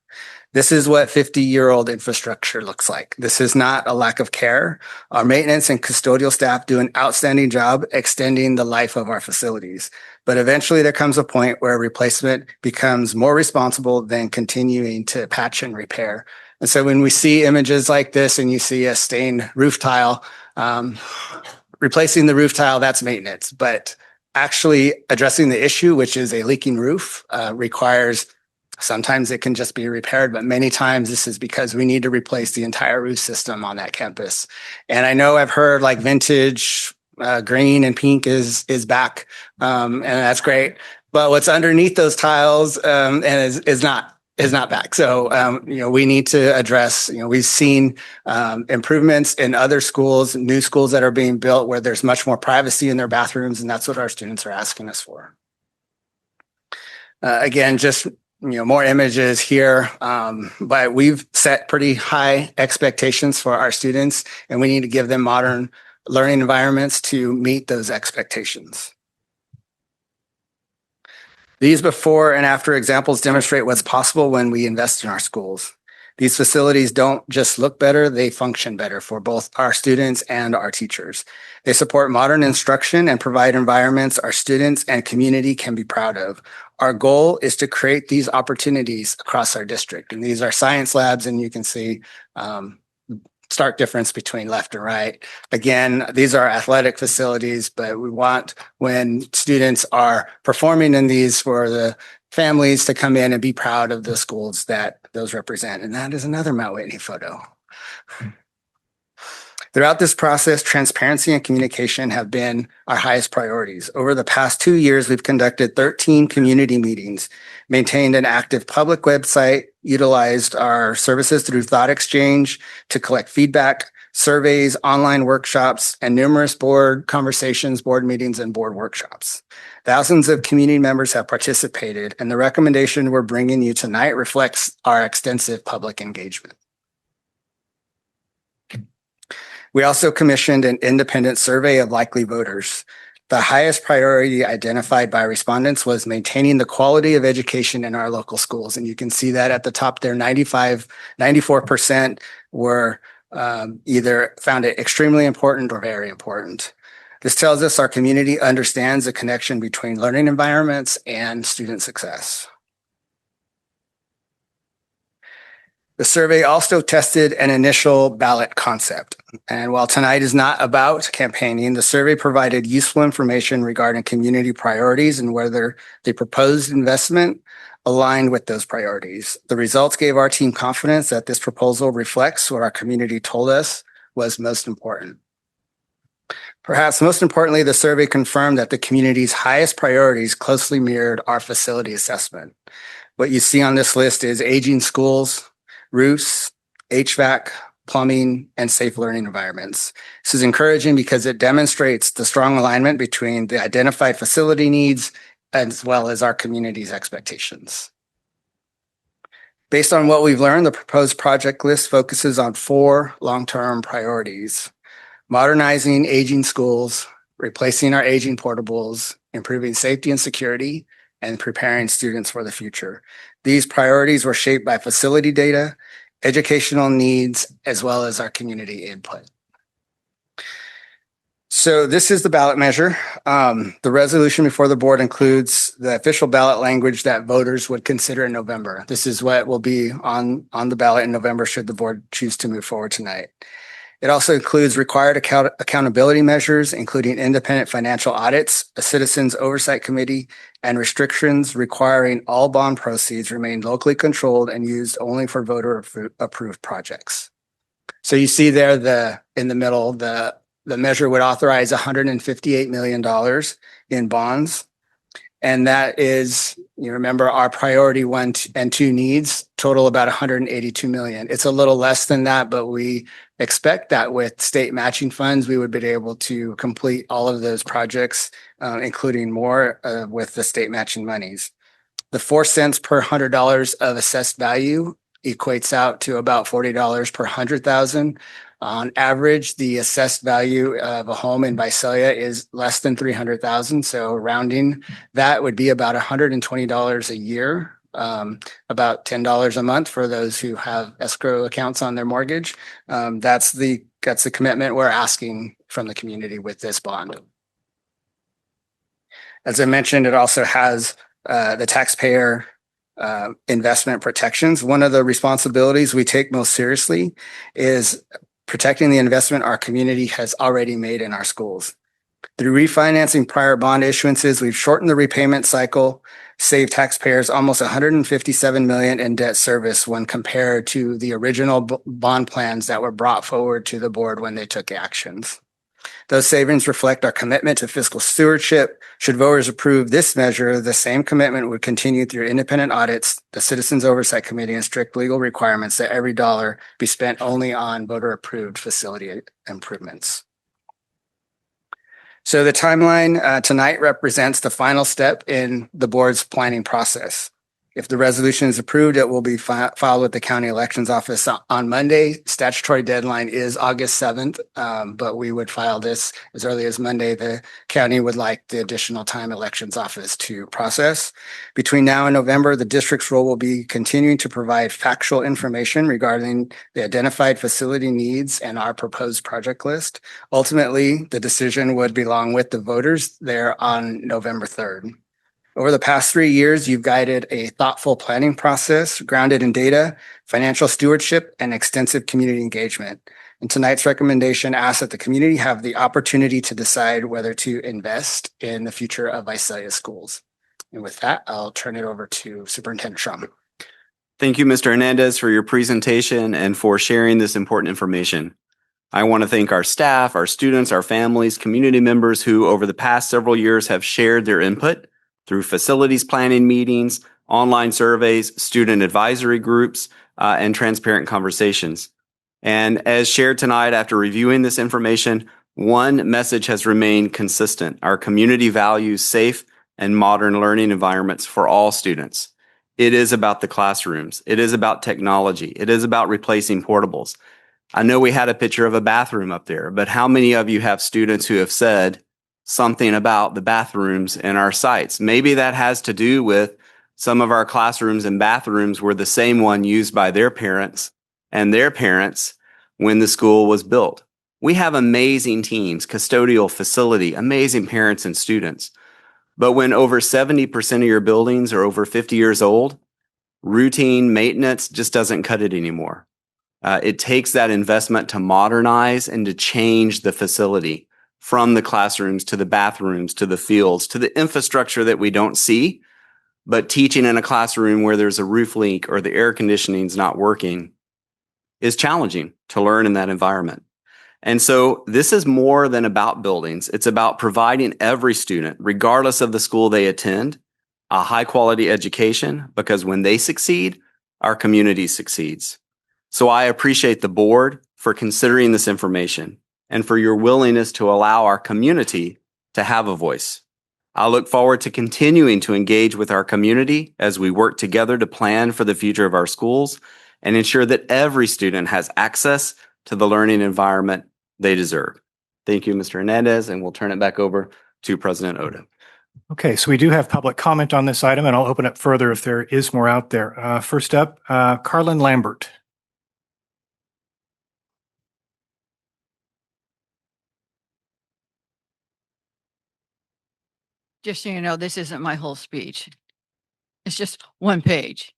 This is what 50-year-old infrastructure looks like. This is not a lack of care. Our maintenance and custodial staff do an outstanding job extending the life of our facilities. But eventually there comes a point where replacement becomes more responsible than continuing to patch and repair. And so when we see images like this and you see a stained roof tile, replacing the roof tile, that's maintenance. But actually addressing the issue, which is a leaking roof, requires, sometimes it can just be repaired, but many times this is because we need to replace the entire roof system on that campus. And I know I've heard like vintage green and pink is back, and that's great. But what's underneath those tiles and is not back. So, we need to address, we've seen improvements in other schools, new schools that are being built where there's much more privacy in their bathrooms, and that's what our students are asking us for. Again, just, more images here, but we've set pretty high expectations for our students, and we need to give them modern learning environments to meet those expectations. These before and after examples demonstrate what's possible when we invest in our schools. These facilities don't just look better, they function better for both our students and our teachers. They support modern instruction and provide environments our students and community can be proud of. Our goal is to create these opportunities across our district. And these are science labs, and you can see stark difference between left and right. Again, these are athletic facilities, but we want when students are performing in these for the families to come in and be proud of the schools that those represent. And that is another Mount Whitney photo. Throughout this process, transparency and communication have been our highest priorities. Over the past 2 years, we've conducted 13 community meetings, maintained an active public website, utilized our services through Thought Exchange to collect feedback, surveys, online workshops, and numerous board conversations, board meetings, and board workshops. Thousands of community members have participated, and the recommendation we're bringing you tonight reflects our extensive public engagement. We also commissioned an independent survey of likely voters. The highest priority identified by respondents was maintaining the quality of education in our local schools. And you can see that at the top there, 94% were either found it extremely important or very important. This tells us our community understands the connection between learning environments and student success. The survey also tested an initial ballot concept. And while tonight is not about campaigning, the survey provided useful information regarding community priorities and whether the proposed investment aligned with those priorities. The results gave our team confidence that this proposal reflects what our community told us was most important. Perhaps most importantly, the survey confirmed that the community's highest priorities closely mirrored our facility assessment. What you see on this list is aging schools, roofs, HVAC, plumbing, and safe learning environments. This is encouraging because it demonstrates the strong alignment between the identified facility needs as well as our community's expectations. Based on what we've learned, the proposed project list focuses on 4 long-term priorities: modernizing aging schools, replacing our aging portables, improving safety and security, and preparing students for the future. These priorities were shaped by facility data, educational needs, as well as our community input. So this is the ballot measure. The resolution before the board includes the official ballot language that voters would consider in November. This is what will be on the ballot in November should the board choose to move forward tonight. It also includes required accountability measures, including independent financial audits, a citizens oversight committee, and restrictions requiring all bond proceeds remain locally controlled and used only for voter approved projects. So you see there in the middle, the measure would authorize $158 million in bonds. And that is, you remember, our priority 1 and 2 needs total about 182 million. It's a little less than that, but we expect that with state matching funds, we would be able to complete all of those projects, including more with the state matching monies. The 4 cents per $100 of assessed value equates out to about $40 per 100,000. On average, the assessed value of a home in Visalia is less than 300,000. So rounding that would be about $120 a year, about $10 a month for those who have escrow accounts on their mortgage. That's the commitment we're asking from the community with this bond. As I mentioned, it also has the taxpayer investment protections. One of the responsibilities we take most seriously is protecting the investment our community has already made in our schools. Through refinancing prior bond issuances, we've shortened the repayment cycle, saved taxpayers almost $157 million in debt service when compared to the original bond plans that were brought forward to the board when they took actions. Those savings reflect our commitment to fiscal stewardship. Should voters approve this measure, the same commitment would continue through independent audits, the Citizens Oversight Committee, and strict legal requirements that every dollar be spent only on voter-approved facility improvements. So the timeline tonight represents the final step in the board's planning process. If the resolution is approved, it will be filed with the county elections office on Monday. Statutory deadline is August 7th, but we would file this as early as Monday. The county would like the additional time elections office to process. Between now and November, the district's role will be continuing to provide factual information regarding the identified facility needs and our proposed project list. Ultimately, the decision would belong with the voters there on November 3rd. Over the past 3 years, you've guided a thoughtful planning process grounded in data, financial stewardship, and extensive community engagement. And tonight's recommendation asks that the community have the opportunity to decide whether to invest in the future of Visalia schools. And with that, I'll turn it over to Superintendent Schramm. Thank you, Mr. Hernandez, for your presentation and for sharing this important information. I want to thank our staff, our students, our families, community members who over the past several years have shared their input through facilities planning meetings, online surveys, student advisory groups, and transparent conversations. And as shared tonight, after reviewing this information, one message has remained consistent. Our community values safe and modern learning environments for all students. It is about the classrooms. It is about technology. It is about replacing portables. I know we had a picture of a bathroom up there, but how many of you have students who have said something about the bathrooms in our sites? Maybe that has to do with some of our classrooms and bathrooms were the same one used by their parents and their parents when the school was built. We have amazing teams, custodial facility, amazing parents and students. But when over 70% of your buildings are over 50 years old, routine maintenance just doesn't cut it anymore. It takes that investment to modernize and to change the facility, from the classrooms to the bathrooms to the fields to the infrastructure that we don't see. But teaching in a classroom where there's a roof leak or the air conditioning is not working is challenging to learn in that environment. And so this is more than about buildings. It's about providing every student, regardless of the school they attend, a high quality education, because when they succeed, our community succeeds. So I appreciate the board for considering this information and for your willingness to allow our community to have a voice. I look forward to continuing to engage with our community as we work together to plan for the future of our schools and ensure that every student has access to the learning environment they deserve. Thank you, Mr. Hernandez, and we'll turn it back over to President Odo. Okay, so we do have public comment on this item, and I'll open up further if there is more out there. First up, Carlin Lambert. Just so you know, this isn't my whole speech. It's just one page.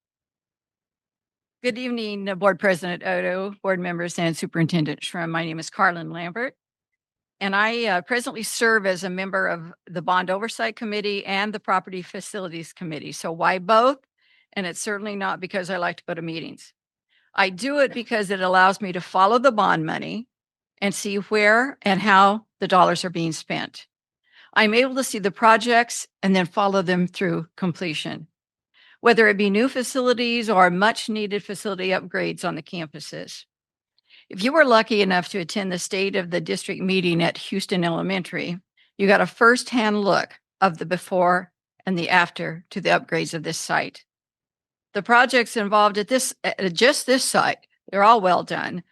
Good evening, Board President Odo, board members, and Superintendent Schramm. My name is Carlin Lambert, and I presently serve as a member of the Bond Oversight Committee and the Property Facilities Committee. So why both? And it's certainly not because I like to go to meetings. I do it because it allows me to follow the bond money and see where and how the dollars are being spent. I'm able to see the projects and then follow them through completion, whether it be new facilities or much needed facility upgrades on the campuses. If you were lucky enough to attend the State of the District meeting at Houston Elementary, you got a firsthand look of the before and the after to the upgrades of this site. The projects involved at just this site, they're all well done,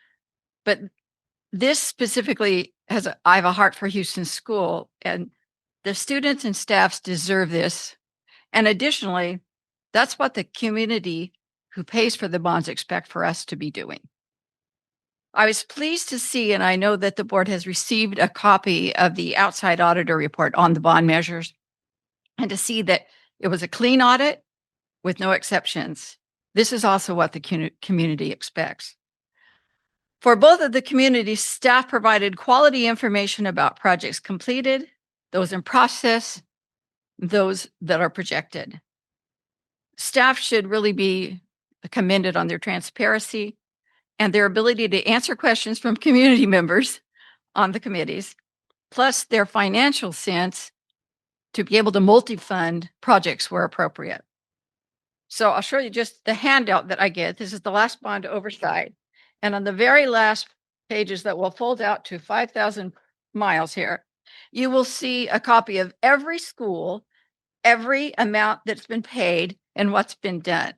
but this specifically I have a heart for Houston School, and the students and staffs deserve this. And additionally, that's what the community who pays for the bonds expect for us to be doing. I was pleased to see, and I know that the board has received a copy of the outside auditor report on the bond measures, and to see that it was a clean audit with no exceptions. This is also what the community expects. For both of the communities, staff provided quality information about projects completed, those in process, those that are projected. Staff should really be commended on their transparency and their ability to answer questions from community members on the committees, plus their financial sense to be able to multi-fund projects where appropriate. So I'll show you just the handout that I get. This is the last bond oversight. And on the very last pages that will fold out to 5,000 miles here, you will see a copy of every school, every amount that's been paid, and what's been done.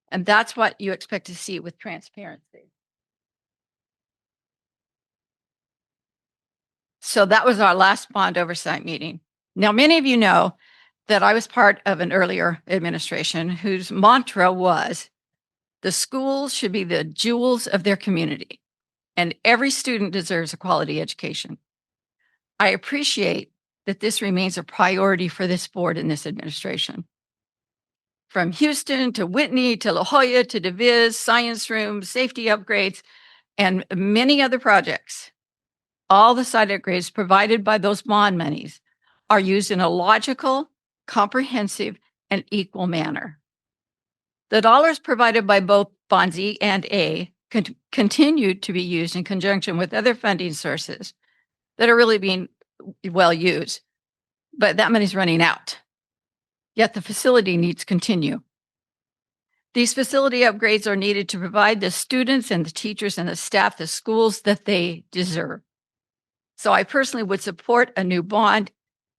And that's what you expect to see with transparency. So that was our last bond oversight meeting. Now, many of you know that I was part of an earlier administration whose mantra was, the schools should be the jewels of their community, and every student deserves a quality education. I appreciate that this remains a priority for this board and this administration. From Houston to Whitney to La Jolla to DeViz, science rooms, safety upgrades, and many other projects, all the site upgrades provided by those bond monies are used in a logical, comprehensive, and equal manner. The dollars provided by both Bonds E and A continue to be used in conjunction with other funding sources that are really being well used, but that money's running out. Yet the facility needs continue. These facility upgrades are needed to provide the students and the teachers and the staff the schools that they deserve. So I personally would support a new bond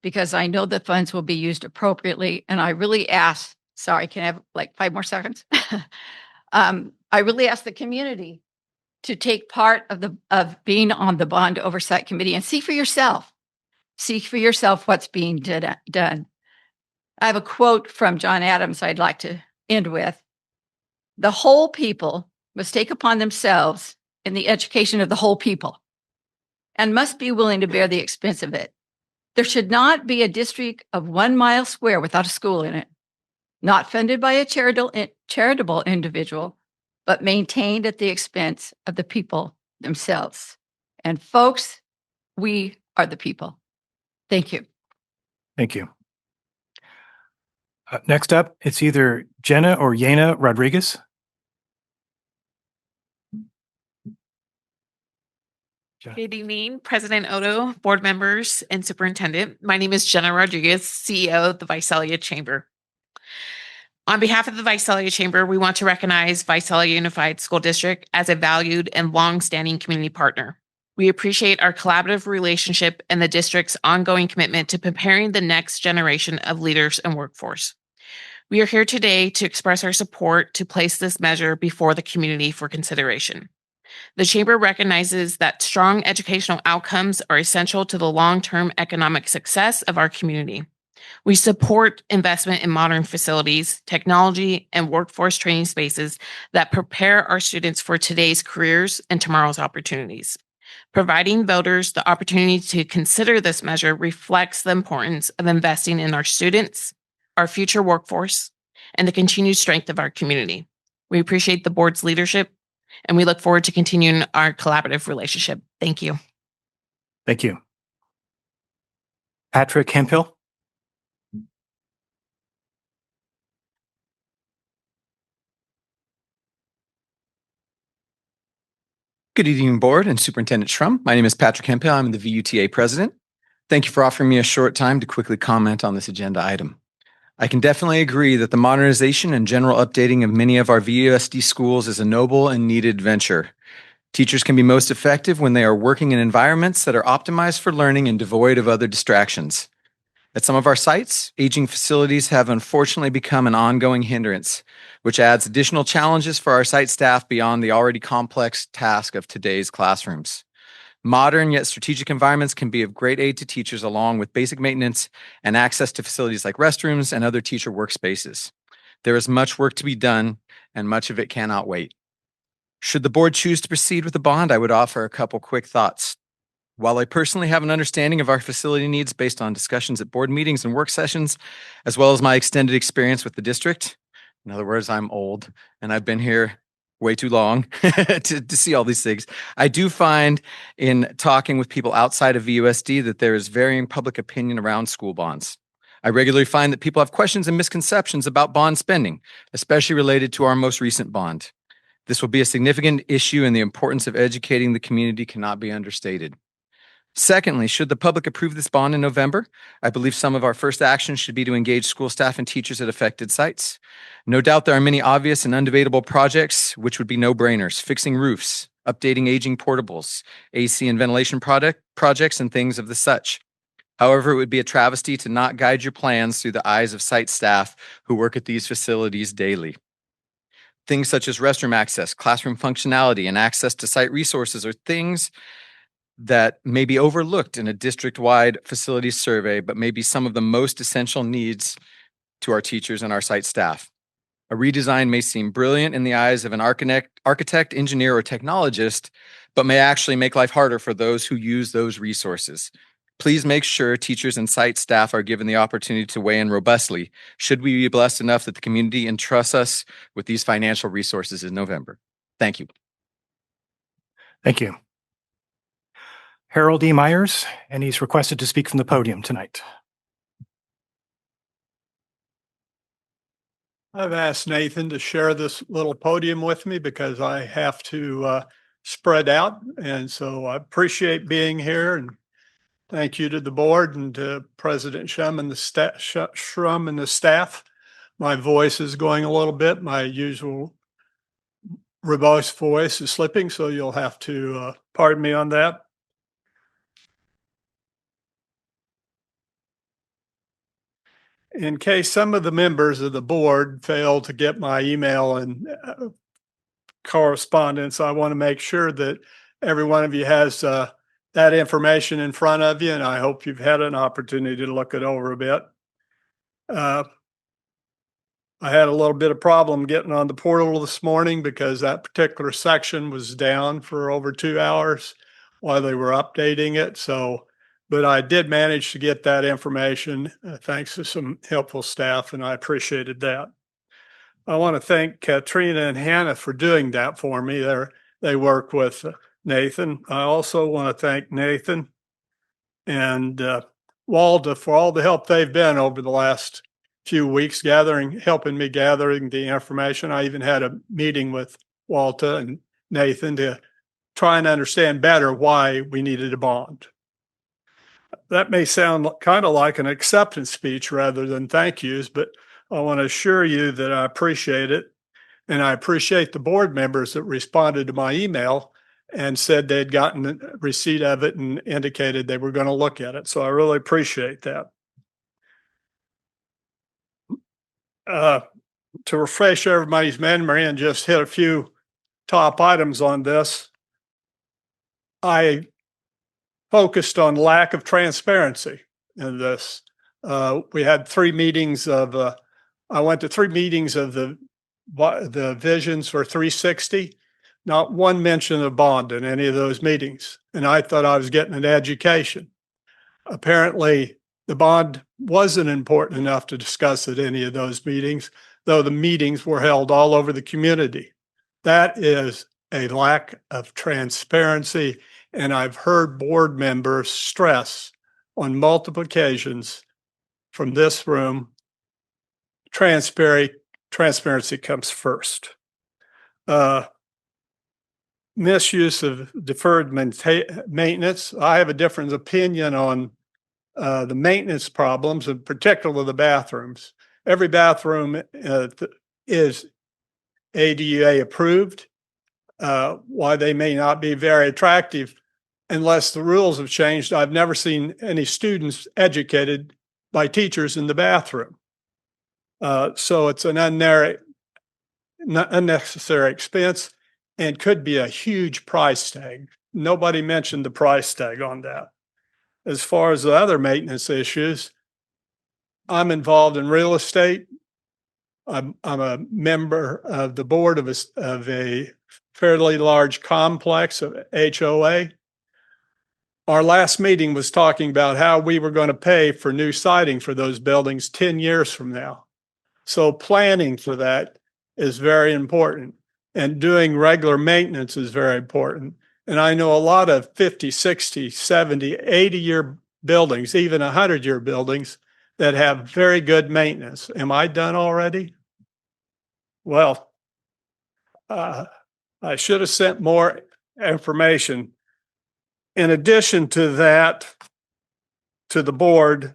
because I know the funds will be used appropriately. And I really ask, sorry, can I have like 5 more seconds? I really ask the community to take part of being on the bond oversight committee and see for yourself. See for yourself what's being done. I have a quote from John Adams I'd like to end with. The whole people must take upon themselves in the education of the whole people and must be willing to bear the expense of it. There should not be a district of 1 mile square without a school in it, not funded by a charitable individual, but maintained at the expense of the people themselves. And folks, we are the people. Thank you. Thank you. Next up, it's either Jenna or Yana Rodriguez. Good evening, President Odo, board members, and superintendent. My name is Jenna Rodriguez, CEO of the Visalia Chamber. On behalf of the Visalia Chamber, we want to recognize Visalia Unified School District as a valued and long-standing community partner. We appreciate our collaborative relationship and the district's ongoing commitment to preparing the next generation of leaders and workforce. We are here today to express our support to place this measure before the community for consideration. The Chamber recognizes that strong educational outcomes are essential to the long-term economic success of our community. We support investment in modern facilities, technology, and workforce training spaces that prepare our students for today's careers and tomorrow's opportunities. Providing voters the opportunity to consider this measure reflects the importance of investing in our students, our future workforce, and the continued strength of our community. We appreciate the board's leadership, and we look forward to continuing our collaborative relationship. Thank you. Thank you. Patrick Hemphill. Good evening, board and Superintendent Shrum. My name is Patrick Hemphill. I'm the VUTA president. Thank you for offering me a short time to quickly comment on this agenda item. I can definitely agree that the modernization and general updating of many of our VUSD schools is a noble and needed venture. Teachers can be most effective when they are working in environments that are optimized for learning and devoid of other distractions. At some of our sites, aging facilities have unfortunately become an ongoing hindrance, which adds additional challenges for our site staff beyond the already complex task of today's classrooms. Modern yet strategic environments can be of great aid to teachers, along with basic maintenance and access to facilities like restrooms and other teacher workspaces. There is much work to be done, and much of it cannot wait. Should the board choose to proceed with the bond, I would offer a couple quick thoughts. While I personally have an understanding of our facility needs based on discussions at board meetings and work sessions, as well as my extended experience with the district, in other words, I'm old and I've been here way too long to see all these things. I do find in talking with people outside of VUSD that there is varying public opinion around school bonds. I regularly find that people have questions and misconceptions about bond spending, especially related to our most recent bond. This will be a significant issue, and the importance of educating the community cannot be understated. Secondly, should the public approve this bond in November, I believe some of our first actions should be to engage school staff and teachers at affected sites. No doubt there are many obvious and undebatable projects which would be no-brainers: fixing roofs, updating aging portables, AC and ventilation projects, and things of the such. However, it would be a travesty to not guide your plans through the eyes of site staff who work at these facilities daily. Things such as restroom access, classroom functionality, and access to site resources are things that may be overlooked in a district-wide facilities survey, but may be some of the most essential needs to our teachers and our site staff. A redesign may seem brilliant in the eyes of an architect, engineer, or technologist, but may actually make life harder for those who use those resources. Please make sure teachers and site staff are given the opportunity to weigh in robustly, should we be blessed enough that the community entrusts us with these financial resources in November. Thank you. Thank you. Harold E. Myers, and he's requested to speak from the podium tonight. I've asked Nathan to share this little podium with me because I have to spread out. And so I appreciate being here, and thank you to the board and to President Shrum and the staff. My voice is going a little bit. My usual robust voice is slipping, so you'll have to pardon me on that. In case some of the members of the board fail to get my email and correspondence, I want to make sure that every one of you has that information in front of you, and I hope you've had an opportunity to look it over a bit. I had a little bit of problem getting on the portal this morning because that particular section was down for over 2 hours while they were updating it. But I did manage to get that information thanks to some helpful staff, and I appreciated that. I want to thank Katrina and Hannah for doing that for me. They work with Nathan. I also want to thank Nathan and Walda for all the help they've been over the last few weeks helping me gathering the information. I even had a meeting with Walta and Nathan to try and understand better why we needed a bond. That may sound kind of like an acceptance speech rather than thank yous, but I want to assure you that I appreciate it. And I appreciate the board members that responded to my email and said they'd gotten receipt of it and indicated they were going to look at it. So I really appreciate that. To refresh everybody's memory and just hit a few top items on this, I focused on lack of transparency in this. We had 3 meetings of, I went to 3 meetings of the visions for 360, not one mention of bond in any of those meetings. And I thought I was getting an education. Apparently, the bond wasn't important enough to discuss at any of those meetings, though the meetings were held all over the community. That is a lack of transparency, and I've heard board members stress on multiple occasions from this room, transparency comes first. Misuse of deferred maintenance. I have a different opinion on the maintenance problems, in particular the bathrooms. Every bathroom is ADA approved. Why they may not be very attractive unless the rules have changed. I've never seen any students educated by teachers in the bathroom. So it's an unnecessary expense and could be a huge price tag. Nobody mentioned the price tag on that. As far as the other maintenance issues, I'm involved in real estate. I'm a member of the board of a fairly large complex of HOA. Our last meeting was talking about how we were going to pay for new siding for those buildings 10 years from now. So planning for that is very important, and doing regular maintenance is very important. And I know a lot of 50, 60, 70, 80-year buildings, even 100-year buildings that have very good maintenance. Am I done already? Well, I should have sent more information. In addition to that, to the board,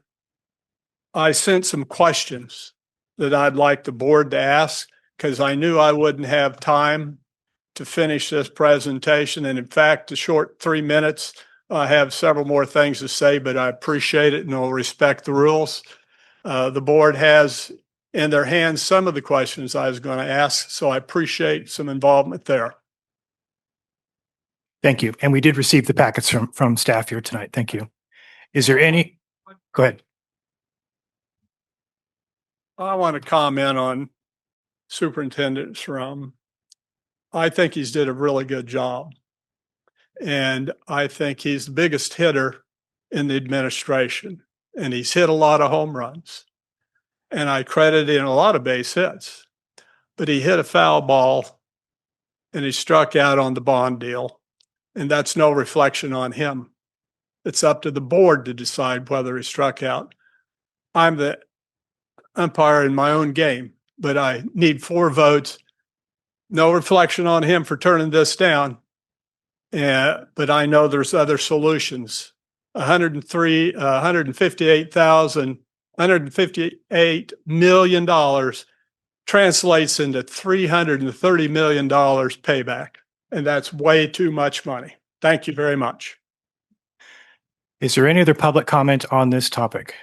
I sent some questions that I'd like the board to ask because I knew I wouldn't have time to finish this presentation. And in fact, the short 3 minutes, I have several more things to say, but I appreciate it and will respect the rules. The board has in their hands some of the questions I was going to ask, so I appreciate some involvement there. Thank you. And we did receive the packets from staff here tonight. Thank you. Is there any? Go ahead. I want to comment on Superintendent Shrum. I think he's did a really good job. And I think he's the biggest hitter in the administration. And he's hit a lot of home runs. And I credit him a lot of base hits. But he hit a foul ball and he struck out on the bond deal. And that's no reflection on him. It's up to the board to decide whether he struck out. I'm the umpire in my own game, but I need 4 votes. No reflection on him for turning this down. But I know there's other solutions. $158 million translates into $330 million payback. And that's way too much money. Thank you very much. Is there any other public comment on this topic?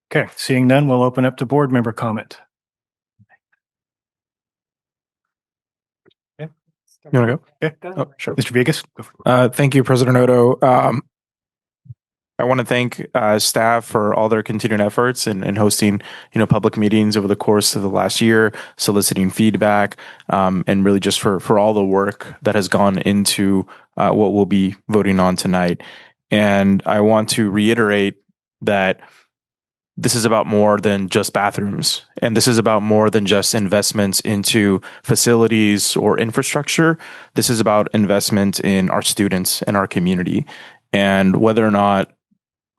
Okay, seeing none, we'll open up to board member comment. You want to go? Yeah. Oh, sure. Mr. Vegas. Thank you, President Odo. I want to thank staff for all their continued efforts in hosting, public meetings over the course of the last year, soliciting feedback, and really just for all the work that has gone into what we'll be voting on tonight. And I want to reiterate that this is about more than just bathrooms, and this is about more than just investments into facilities or infrastructure. This is about investment in our students and our community, and whether or not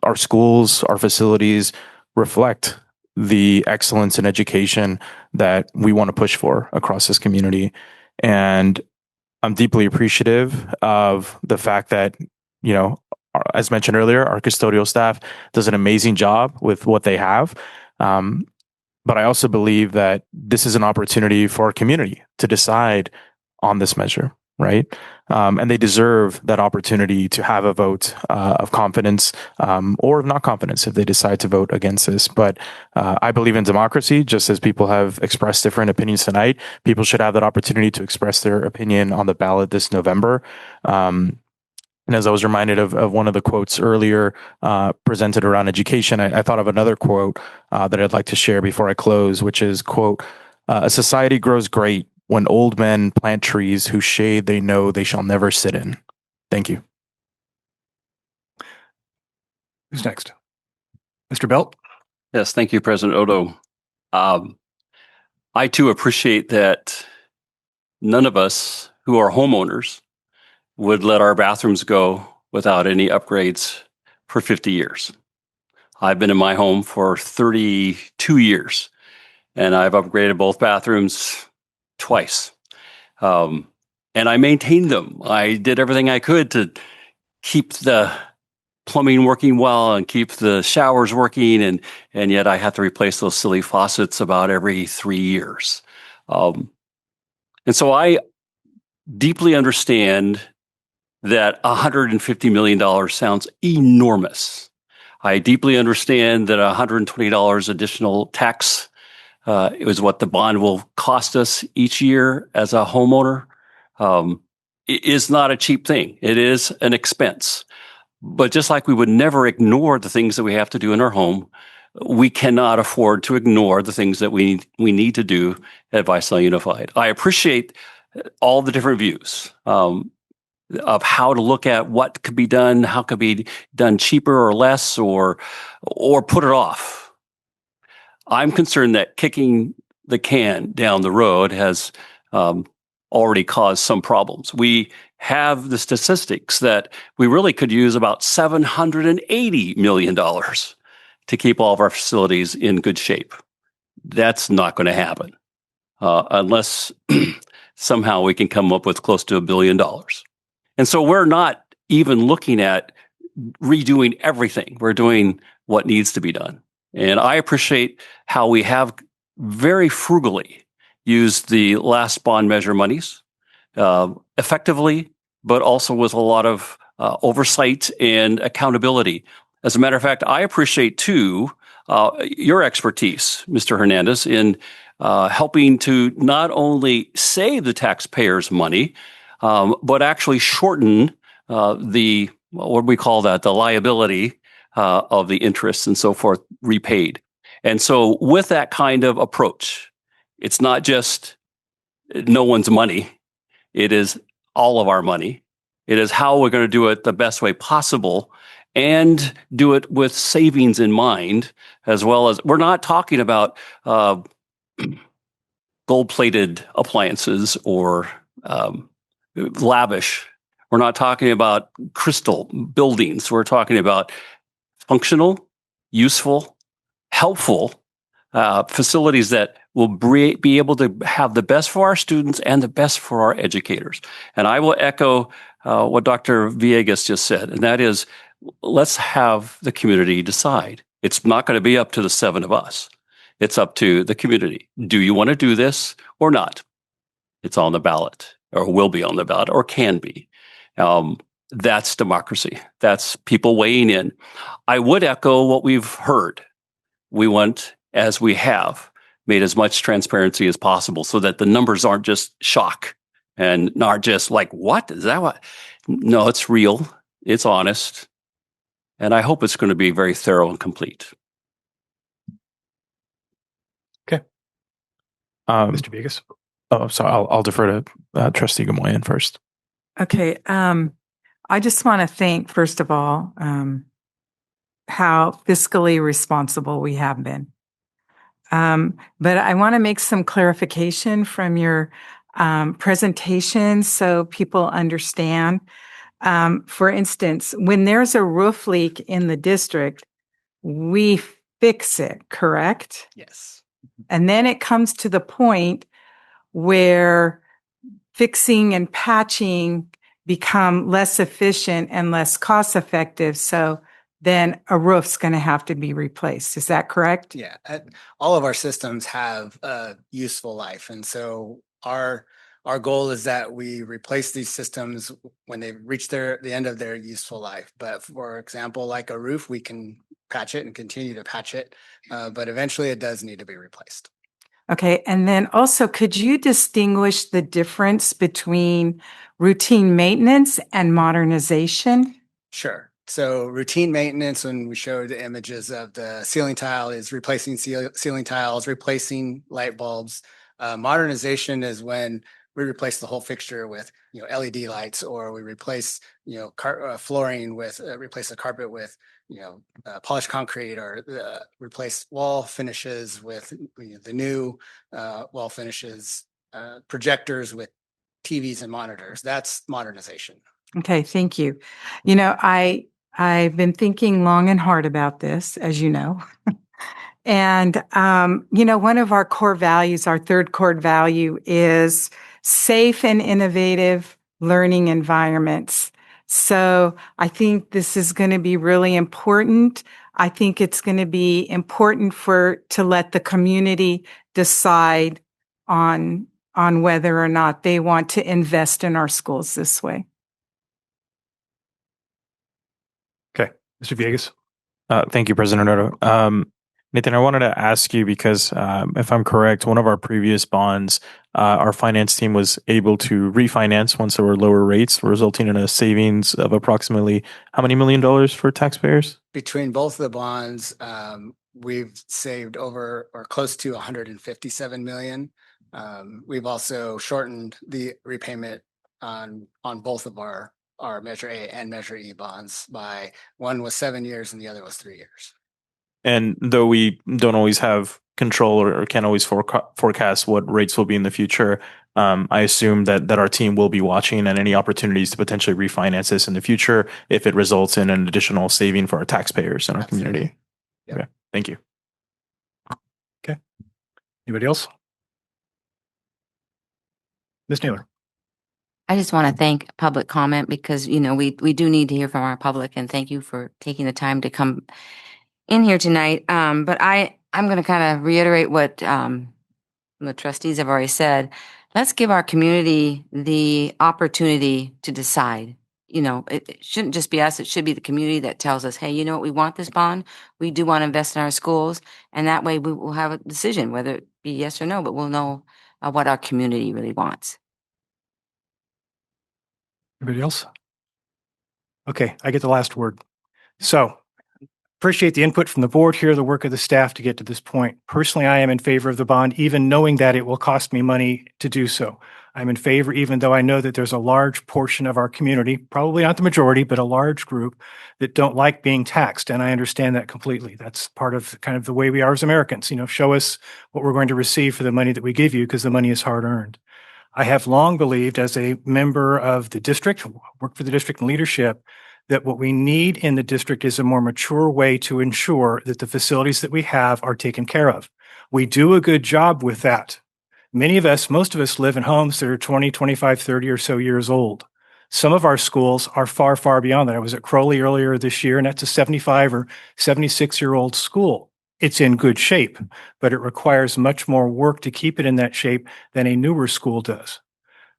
our schools, our facilities reflect the excellence in education that we want to push for across this community. And I'm deeply appreciative of the fact that, as mentioned earlier, our custodial staff does an amazing job with what they have. But I also believe that this is an opportunity for our community to decide on this measure, right? And they deserve that opportunity to have a vote of confidence or of not confidence if they decide to vote against this. But I believe in democracy, just as people have expressed different opinions tonight. People should have that opportunity to express their opinion on the ballot this November. And as I was reminded of one of the quotes earlier presented around education, I thought of another quote that I'd like to share before I close, which is, quote, "A society grows great when old men plant trees whose shade they know they shall never sit in." Thank you. Who's next? Mr. Belt? Yes, thank you, President Odo. I too appreciate that none of us who are homeowners would let our bathrooms go without any upgrades for 50 years. I've been in my home for 32 years, and I've upgraded both bathrooms twice. And I maintained them. I did everything I could to keep the plumbing working well and keep the showers working, and yet I have to replace those silly faucets about every 3 years. And so I deeply understand that $150 million sounds enormous. I deeply understand that $120 additional tax is what the bond will cost us each year as a homeowner. It is not a cheap thing. It is an expense. But just like we would never ignore the things that we have to do in our home, we cannot afford to ignore the things that we need to do at Visalia Unified. I appreciate all the different views of how to look at what could be done, how could be done cheaper or less, or put it off. I'm concerned that kicking the can down the road has already caused some problems. We have the statistics that we really could use about $780 million to keep all of our facilities in good shape. That's not going to happen unless somehow we can come up with close to $1 billion. And so we're not even looking at redoing everything. We're doing what needs to be done. And I appreciate how we have very frugally used the last bond measure monies effectively, but also with a lot of oversight and accountability. As a matter of fact, I appreciate too your expertise, Mr. Hernandez, in helping to not only save the taxpayers' money, but actually shorten the, what do we call that, the liability of the interest and so forth repaid. And so with that kind of approach, it's not just no one's money. It is all of our money. It is how we're going to do it the best way possible and do it with savings in mind, as well as we're not talking about gold-plated appliances or lavish. We're not talking about crystal buildings. We're talking about functional, useful, helpful facilities that will be able to have the best for our students and the best for our educators. And I will echo what Dr. Villegas just said, and that is, let's have the community decide. It's not going to be up to the 7 of us. It's up to the community. Do you want to do this or not? It's on the ballot, or will be on the ballot, or can be. That's democracy. That's people weighing in. I would echo what we've heard. We want, as we have, made as much transparency as possible so that the numbers aren't just shock and not just like, what? Is that what? No, it's real. It's honest. And I hope it's going to be very thorough and complete. Okay. Mr. Vegas. Oh, sorry. I'll defer to Trustee Gamoyan first. Okay. I just want to thank, first of all, how fiscally responsible we have been. But I want to make some clarification from your presentation so people understand. For instance, when there's a roof leak in the district, we fix it, correct? Yes. And then it comes to the point where fixing and patching become less efficient and less cost effective. So then a roof's going to have to be replaced. Is that correct? Yeah. All of our systems have a useful life. And so our goal is that we replace these systems when they reach the end of their useful life. But for example, like a roof, we can patch it and continue to patch it. But eventually it does need to be replaced. Okay. And then also, could you distinguish the difference between routine maintenance and modernization? Sure. So routine maintenance, when we showed the images of the ceiling tile, is replacing ceiling tiles, replacing light bulbs. Modernization is when we replace the whole fixture with LED lights, or we replace flooring with replace the carpet with polished concrete, or replace wall finishes with the new wall finishes, projectors with TVs and monitors. That's modernization. Okay, thank you. I've been thinking long and hard about this, as you know. And, one of our core values, our third core value, is safe and innovative learning environments. So I think this is going to be really important. I think it's going to be important to let the community decide on whether or not they want to invest in our schools this way. Okay, Mr. Villegas. Thank you, President Odo. Nathan, I wanted to ask you because if I'm correct, one of our previous bonds, our finance team was able to refinance once there were lower rates, resulting in a savings of approximately how many $1 million for taxpayers? Between both of the bonds, we've saved over or close to 157 million. We've also shortened the repayment on both of our Measure A and Measure E bonds by one was 7 years and the other was 3 years. And though we don't always have control or can't always forecast what rates will be in the future, I assume that our team will be watching and any opportunities to potentially refinance this in the future if it results in an additional saving for our taxpayers and our community. Yep. Okay, thank you. Okay. Anybody else? Ms. Naylor. I just want to thank public comment because, we do need to hear from our public, and thank you for taking the time to come in here tonight. But I'm going to kind of reiterate what the trustees have already said. Let's give our community the opportunity to decide. It shouldn't just be us. It should be the community that tells us, hey, you know what, we want this bond. We do want to invest in our schools. And that way we will have a decision, whether it be yes or no, but we'll know what our community really wants. Anybody else? Okay, I get the last word. So appreciate the input from the board here, the work of the staff to get to this point. Personally, I am in favor of the bond, even knowing that it will cost me money to do so. I'm in favor, even though I know that there's a large portion of our community, probably not the majority, but a large group that don't like being taxed. And I understand that completely. That's part of kind of the way we are as Americans. Show us what we're going to receive for the money that we give you because the money is hard earned. I have long believed as a member of the district, work for the district in leadership, that what we need in the district is a more mature way to ensure that the facilities that we have are taken care of. We do a good job with that. Most of us live in homes that are 20, 25, 30 or so years old. Some of our schools are far, far beyond that. I was at Crowley earlier this year, and that's a 75 or 76-year-old school. It's in good shape, but it requires much more work to keep it in that shape than a newer school does.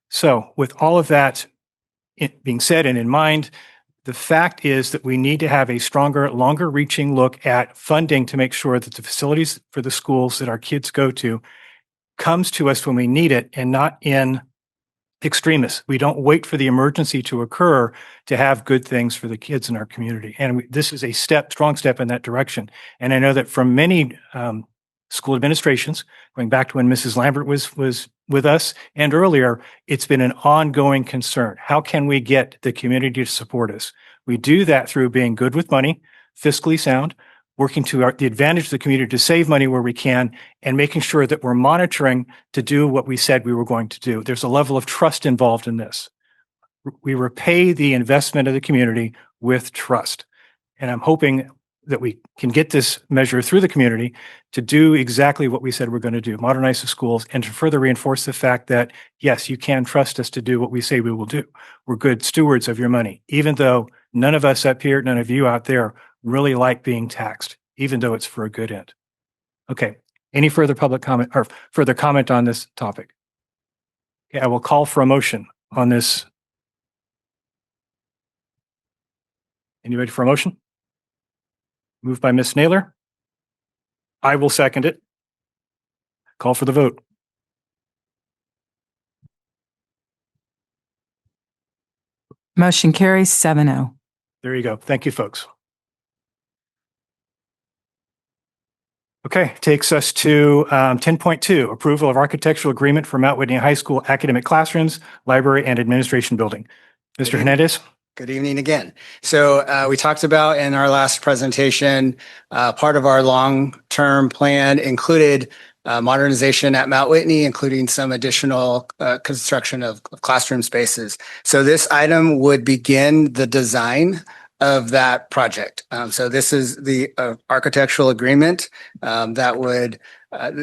So with all of that being said and in mind, the fact is that we need to have a stronger, longer reaching look at funding to make sure that the facilities for the schools that our kids go to comes to us when we need it and not in extremis. We don't wait for the emergency to occur to have good things for the kids in our community. And this is a strong step in that direction. And I know that from many school administrations, going back to when Mrs. Lambert was with us and earlier, it's been an ongoing concern. How can we get the community to support us? We do that through being good with money, fiscally sound, working to the advantage of the community to save money where we can, and making sure that we're monitoring to do what we said we were going to do. There's a level of trust involved in this. We repay the investment of the community with trust. And I'm hoping that we can get this measure through the community to do exactly what we said we're going to do, modernize the schools, and to further reinforce the fact that, yes, you can trust us to do what we say we will do. We're good stewards of your money, even though none of us up here, none of you out there really like being taxed, even though it's for a good end. Okay, any further public comment or further comment on this topic? Okay, I will call for a motion on this. Anybody for a motion? Moved by Ms. Naylor. I will second it. Call for the vote. Motion carries 7-0. There you go. Thank you, folks. Okay, takes us to 10.2, approval of architectural agreement for Mount Whitney High School academic classrooms, library, and administration building. Mr. Hernandez. Good evening again. So we talked about in our last presentation, part of our long-term plan included modernization at Mount Whitney, including some additional construction of classroom spaces. So this item would begin the design of that project. So this is the architectural agreement that would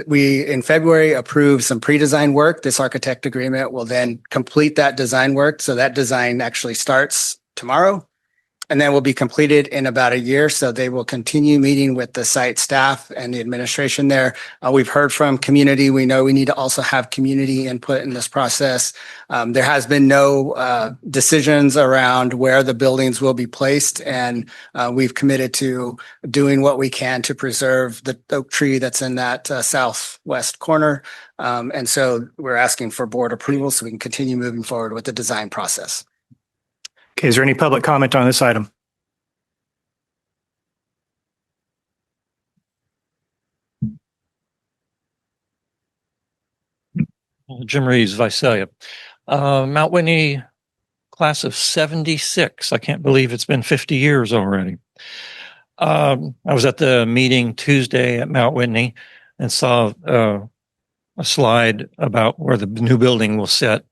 we in February approved some pre-design work. This architect agreement will then complete that design work. So that design actually starts tomorrow. And then will be completed in about a year. So they will continue meeting with the site staff and the administration there. We've heard from community. We know we need to also have community input in this process. There has been no decisions around where the buildings will be placed. And we've committed to doing what we can to preserve the oak tree that's in that southwest corner. And so we're asking for board approval so we can continue moving forward with the design process. Okay, is there any public comment on this item? Jim Reeves, Visalia. Mount Whitney class of 76. I can't believe it's been 50 years already. I was at the meeting Tuesday at Mount Whitney and saw a slide about where the new building will sit.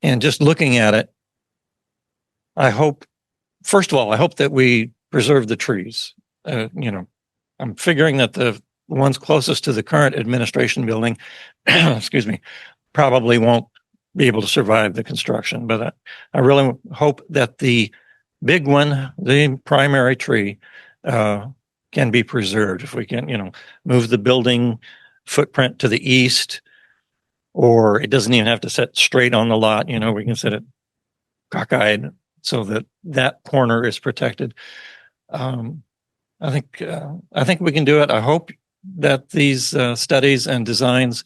And just looking at it, first of all, I hope that we preserve the trees. I'm figuring that the ones closest to the current administration building, excuse me, probably won't be able to survive the construction. But I really hope that the big one, the primary tree, can be preserved. If we can, move the building footprint to the east, or it doesn't even have to sit straight on the lot. We can set it cockeyed so that that corner is protected. I think we can do it. I hope that these studies and designs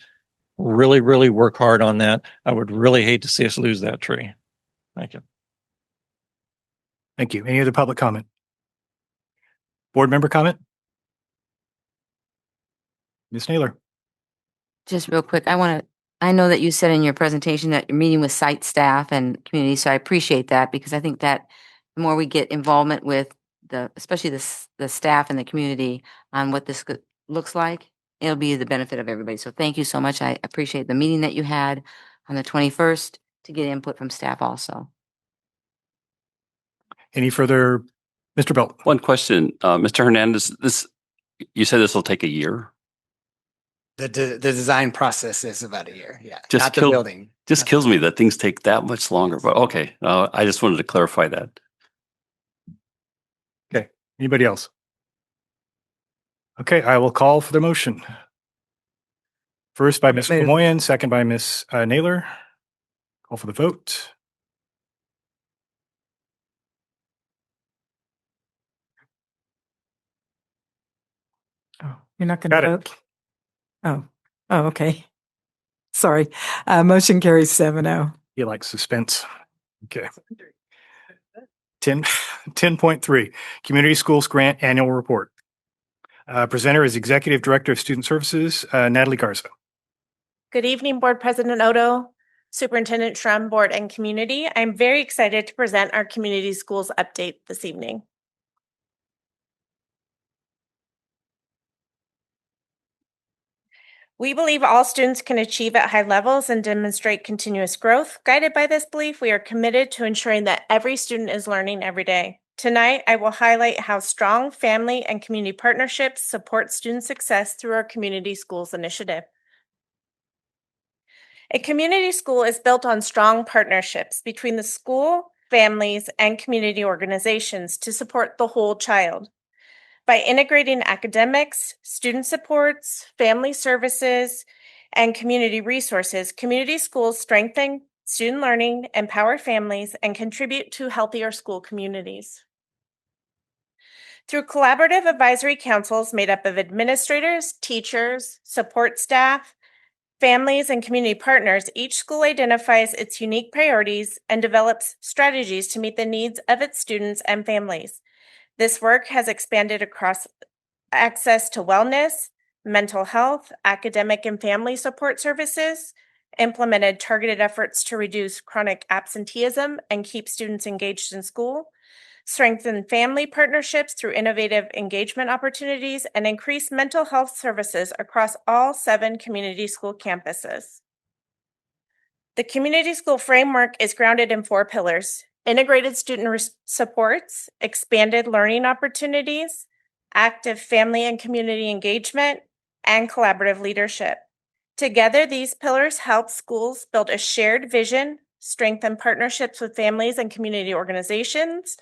really, really work hard on that. I would really hate to see us lose that tree. Thank you. Thank you. Any other public comment? Board member comment? Ms. Naylor. Just real quick, I know that you said in your presentation that you're meeting with site staff and community, so I appreciate that because I think that the more we get involvement with especially the staff and the community on what this looks like, it'll be the benefit of everybody. So thank you so much. I appreciate the meeting that you had on the 21st to get input from staff also. Any further, Mr. Belt? One question, Mr. Hernandez, you said this will take a year? The design process is about a year. Yeah. Not the building. Just kills me that things take that much longer, but okay. I just wanted to clarify that. Okay. Anybody else? Okay, I will call for the motion. First by Ms. Moyen, second by Ms. Naylor. Call for the vote. Oh, you're not going to vote? Oh, okay. Sorry. Motion carries 7-0. You like suspense. Okay. 10.3, Community Schools Grant Annual Report. Presenter is Executive Director of Student Services, Natalie Garza. Good evening, Board President Odo, Superintendent Schrum, Board, and Community. I'm very excited to present our Community Schools update this evening. We believe all students can achieve at high levels and demonstrate continuous growth. Guided by this belief, we are committed to ensuring that every student is learning every day. Tonight, I will highlight how strong family and community partnerships support student success through our Community Schools initiative. A community school is built on strong partnerships between the school, families, and community organizations to support the whole child. By integrating academics, student supports, family services, and community resources, community schools strengthen student learning, empower families, and contribute to healthier school communities. Through collaborative advisory councils made up of administrators, teachers, support staff, families, and community partners, each school identifies its unique priorities and develops strategies to meet the needs of its students and families. This work has expanded across access to wellness, mental health, academic and family support services, implemented targeted efforts to reduce chronic absenteeism and keep students engaged in school, strengthened family partnerships through innovative engagement opportunities, and increased mental health services across all 7 community school campuses. The community school framework is grounded in 4 pillars: integrated student supports, expanded learning opportunities, active family and community engagement, and collaborative leadership. Together, these pillars help schools build a shared vision, strengthen partnerships with families and community organizations,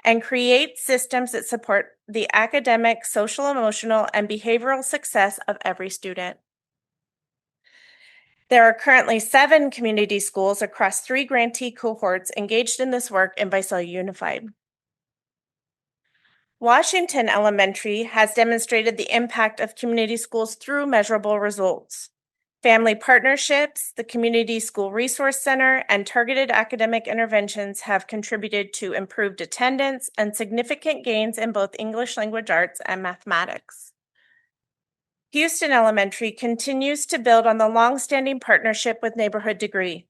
and create systems that support the academic, social, emotional, and behavioral success of every student. There are currently 7 community schools across 3 grantee cohorts engaged in this work in Visalia Unified. Washington Elementary has demonstrated the impact of community schools through measurable results. Family partnerships, the Community School Resource Center, and targeted academic interventions have contributed to improved attendance and significant gains in both English language arts and mathematics. Houston Elementary continues to build on the long-standing partnership with Neighborhood Degree,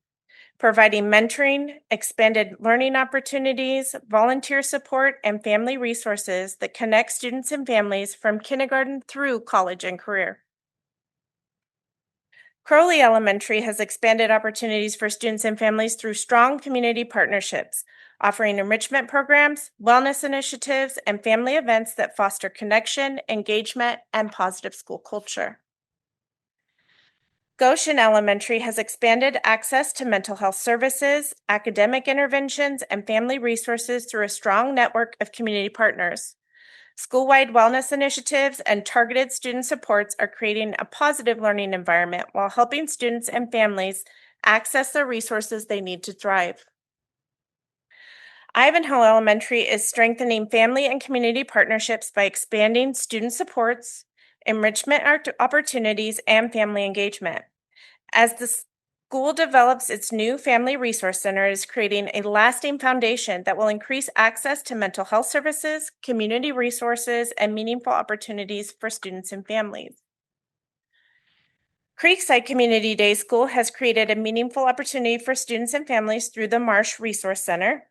providing mentoring, expanded learning opportunities, volunteer support, and family resources that connect students and families from kindergarten through college and career. Crowley Elementary has expanded opportunities for students and families through strong community partnerships, offering enrichment programs, wellness initiatives, and family events that foster connection, engagement, and positive school culture. Goshen Elementary has expanded access to mental health services, academic interventions, and family resources through a strong network of community partners. School-wide wellness initiatives and targeted student supports are creating a positive learning environment while helping students and families access the resources they need to thrive. Ivanhoe Elementary is strengthening family and community partnerships by expanding student supports, enrichment opportunities, and family engagement. As the school develops its new Family Resource Center, it is creating a lasting foundation that will increase access to mental health services, community resources, and meaningful opportunities for students and families. Creekside Community Day School has created a meaningful opportunity for students and families through the Marsh Resource Center,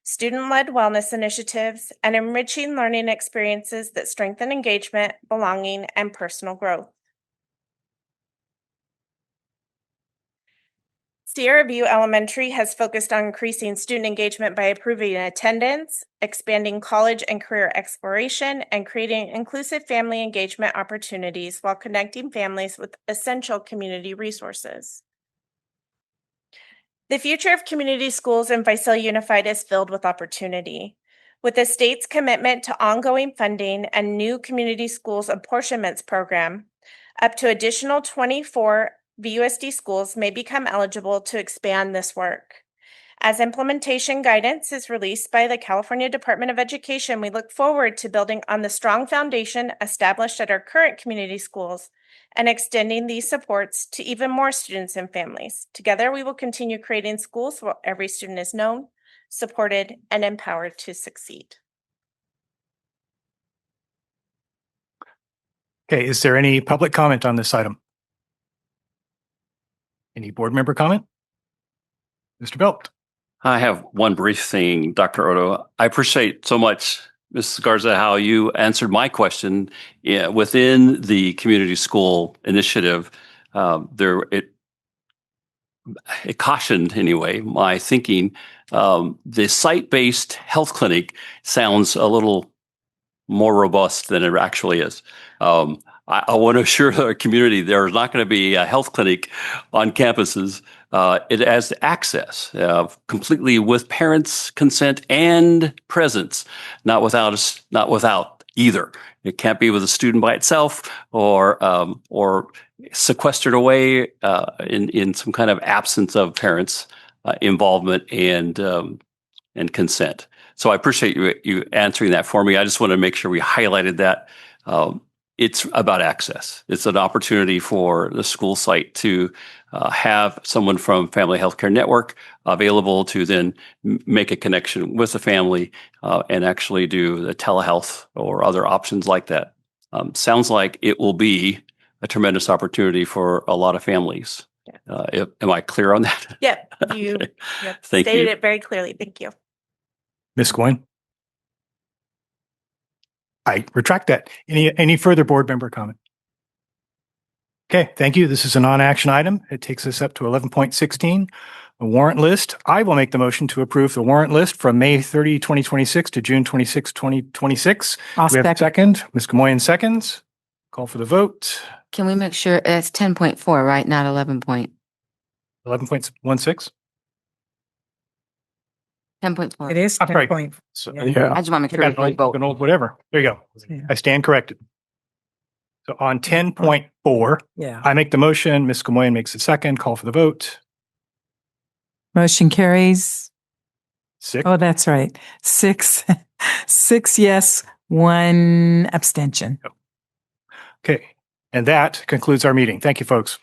student-led wellness initiatives, and enriching learning experiences that strengthen engagement, belonging, and personal growth. Sierra View Elementary has focused on increasing student engagement by improving attendance, expanding college and career exploration, and creating inclusive family engagement opportunities while connecting families with essential community resources. The future of community schools in Visalia Unified is filled with opportunity. With the state's commitment to ongoing funding and new community schools apportionments program, up to additional 24 VUSD schools may become eligible to expand this work. As implementation guidance is released by the California Department of Education, we look forward to building on the strong foundation established at our current community schools and extending these supports to even more students and families. Together, we will continue creating schools where every student is known, supported, and empowered to succeed. Okay, is there any public comment on this item? Any board member comment? Mr. Belt. I have one brief thing, Dr. Odo. I appreciate so much, Ms. Garza, how you answered my question. Within the community school initiative, it cautioned, anyway, my thinking. The site-based health clinic sounds a little more robust than it actually is. I want to assure our community there's not going to be a health clinic on campuses. It has access completely with parents' consent and presence, not without either. It can't be with a student by itself or sequestered away in some kind of absence of parents' involvement and consent. So I appreciate you answering that for me. I just want to make sure we highlighted that. It's about access. It's an opportunity for the school site to have someone from Family Healthcare Network available to then make a connection with the family and actually do the telehealth or other options like that. Sounds like it will be a tremendous opportunity for a lot of families. Am I clear on that? Yep, you stated it very clearly. Thank you. Ms. Goyne? I retract that. Any further board member comment? Okay, thank you. This is a non-action item. It takes us up to 11.16, the warrant list. I will make the motion to approve the warrant list from May 30, 2026 to June 26, 2026. I'll We have a second. Ms. Gamoyen seconds. Call for the vote. Can we make sure it's 10.4, right? Not 11 point. 11.16? 10.4. It is I'm sorry. 10 point. So, Yeah. I just want to make I sure got before we vote. an old whatever. There you go. Yeah. I stand corrected. So on 10.4, Yeah. I make the motion. Ms. Gamoyen makes the second. Call for the vote. Motion carries. 6. Oh, that's right. 6 yes, 1 abstention. Okay. And that concludes our meeting. Thank you, folks.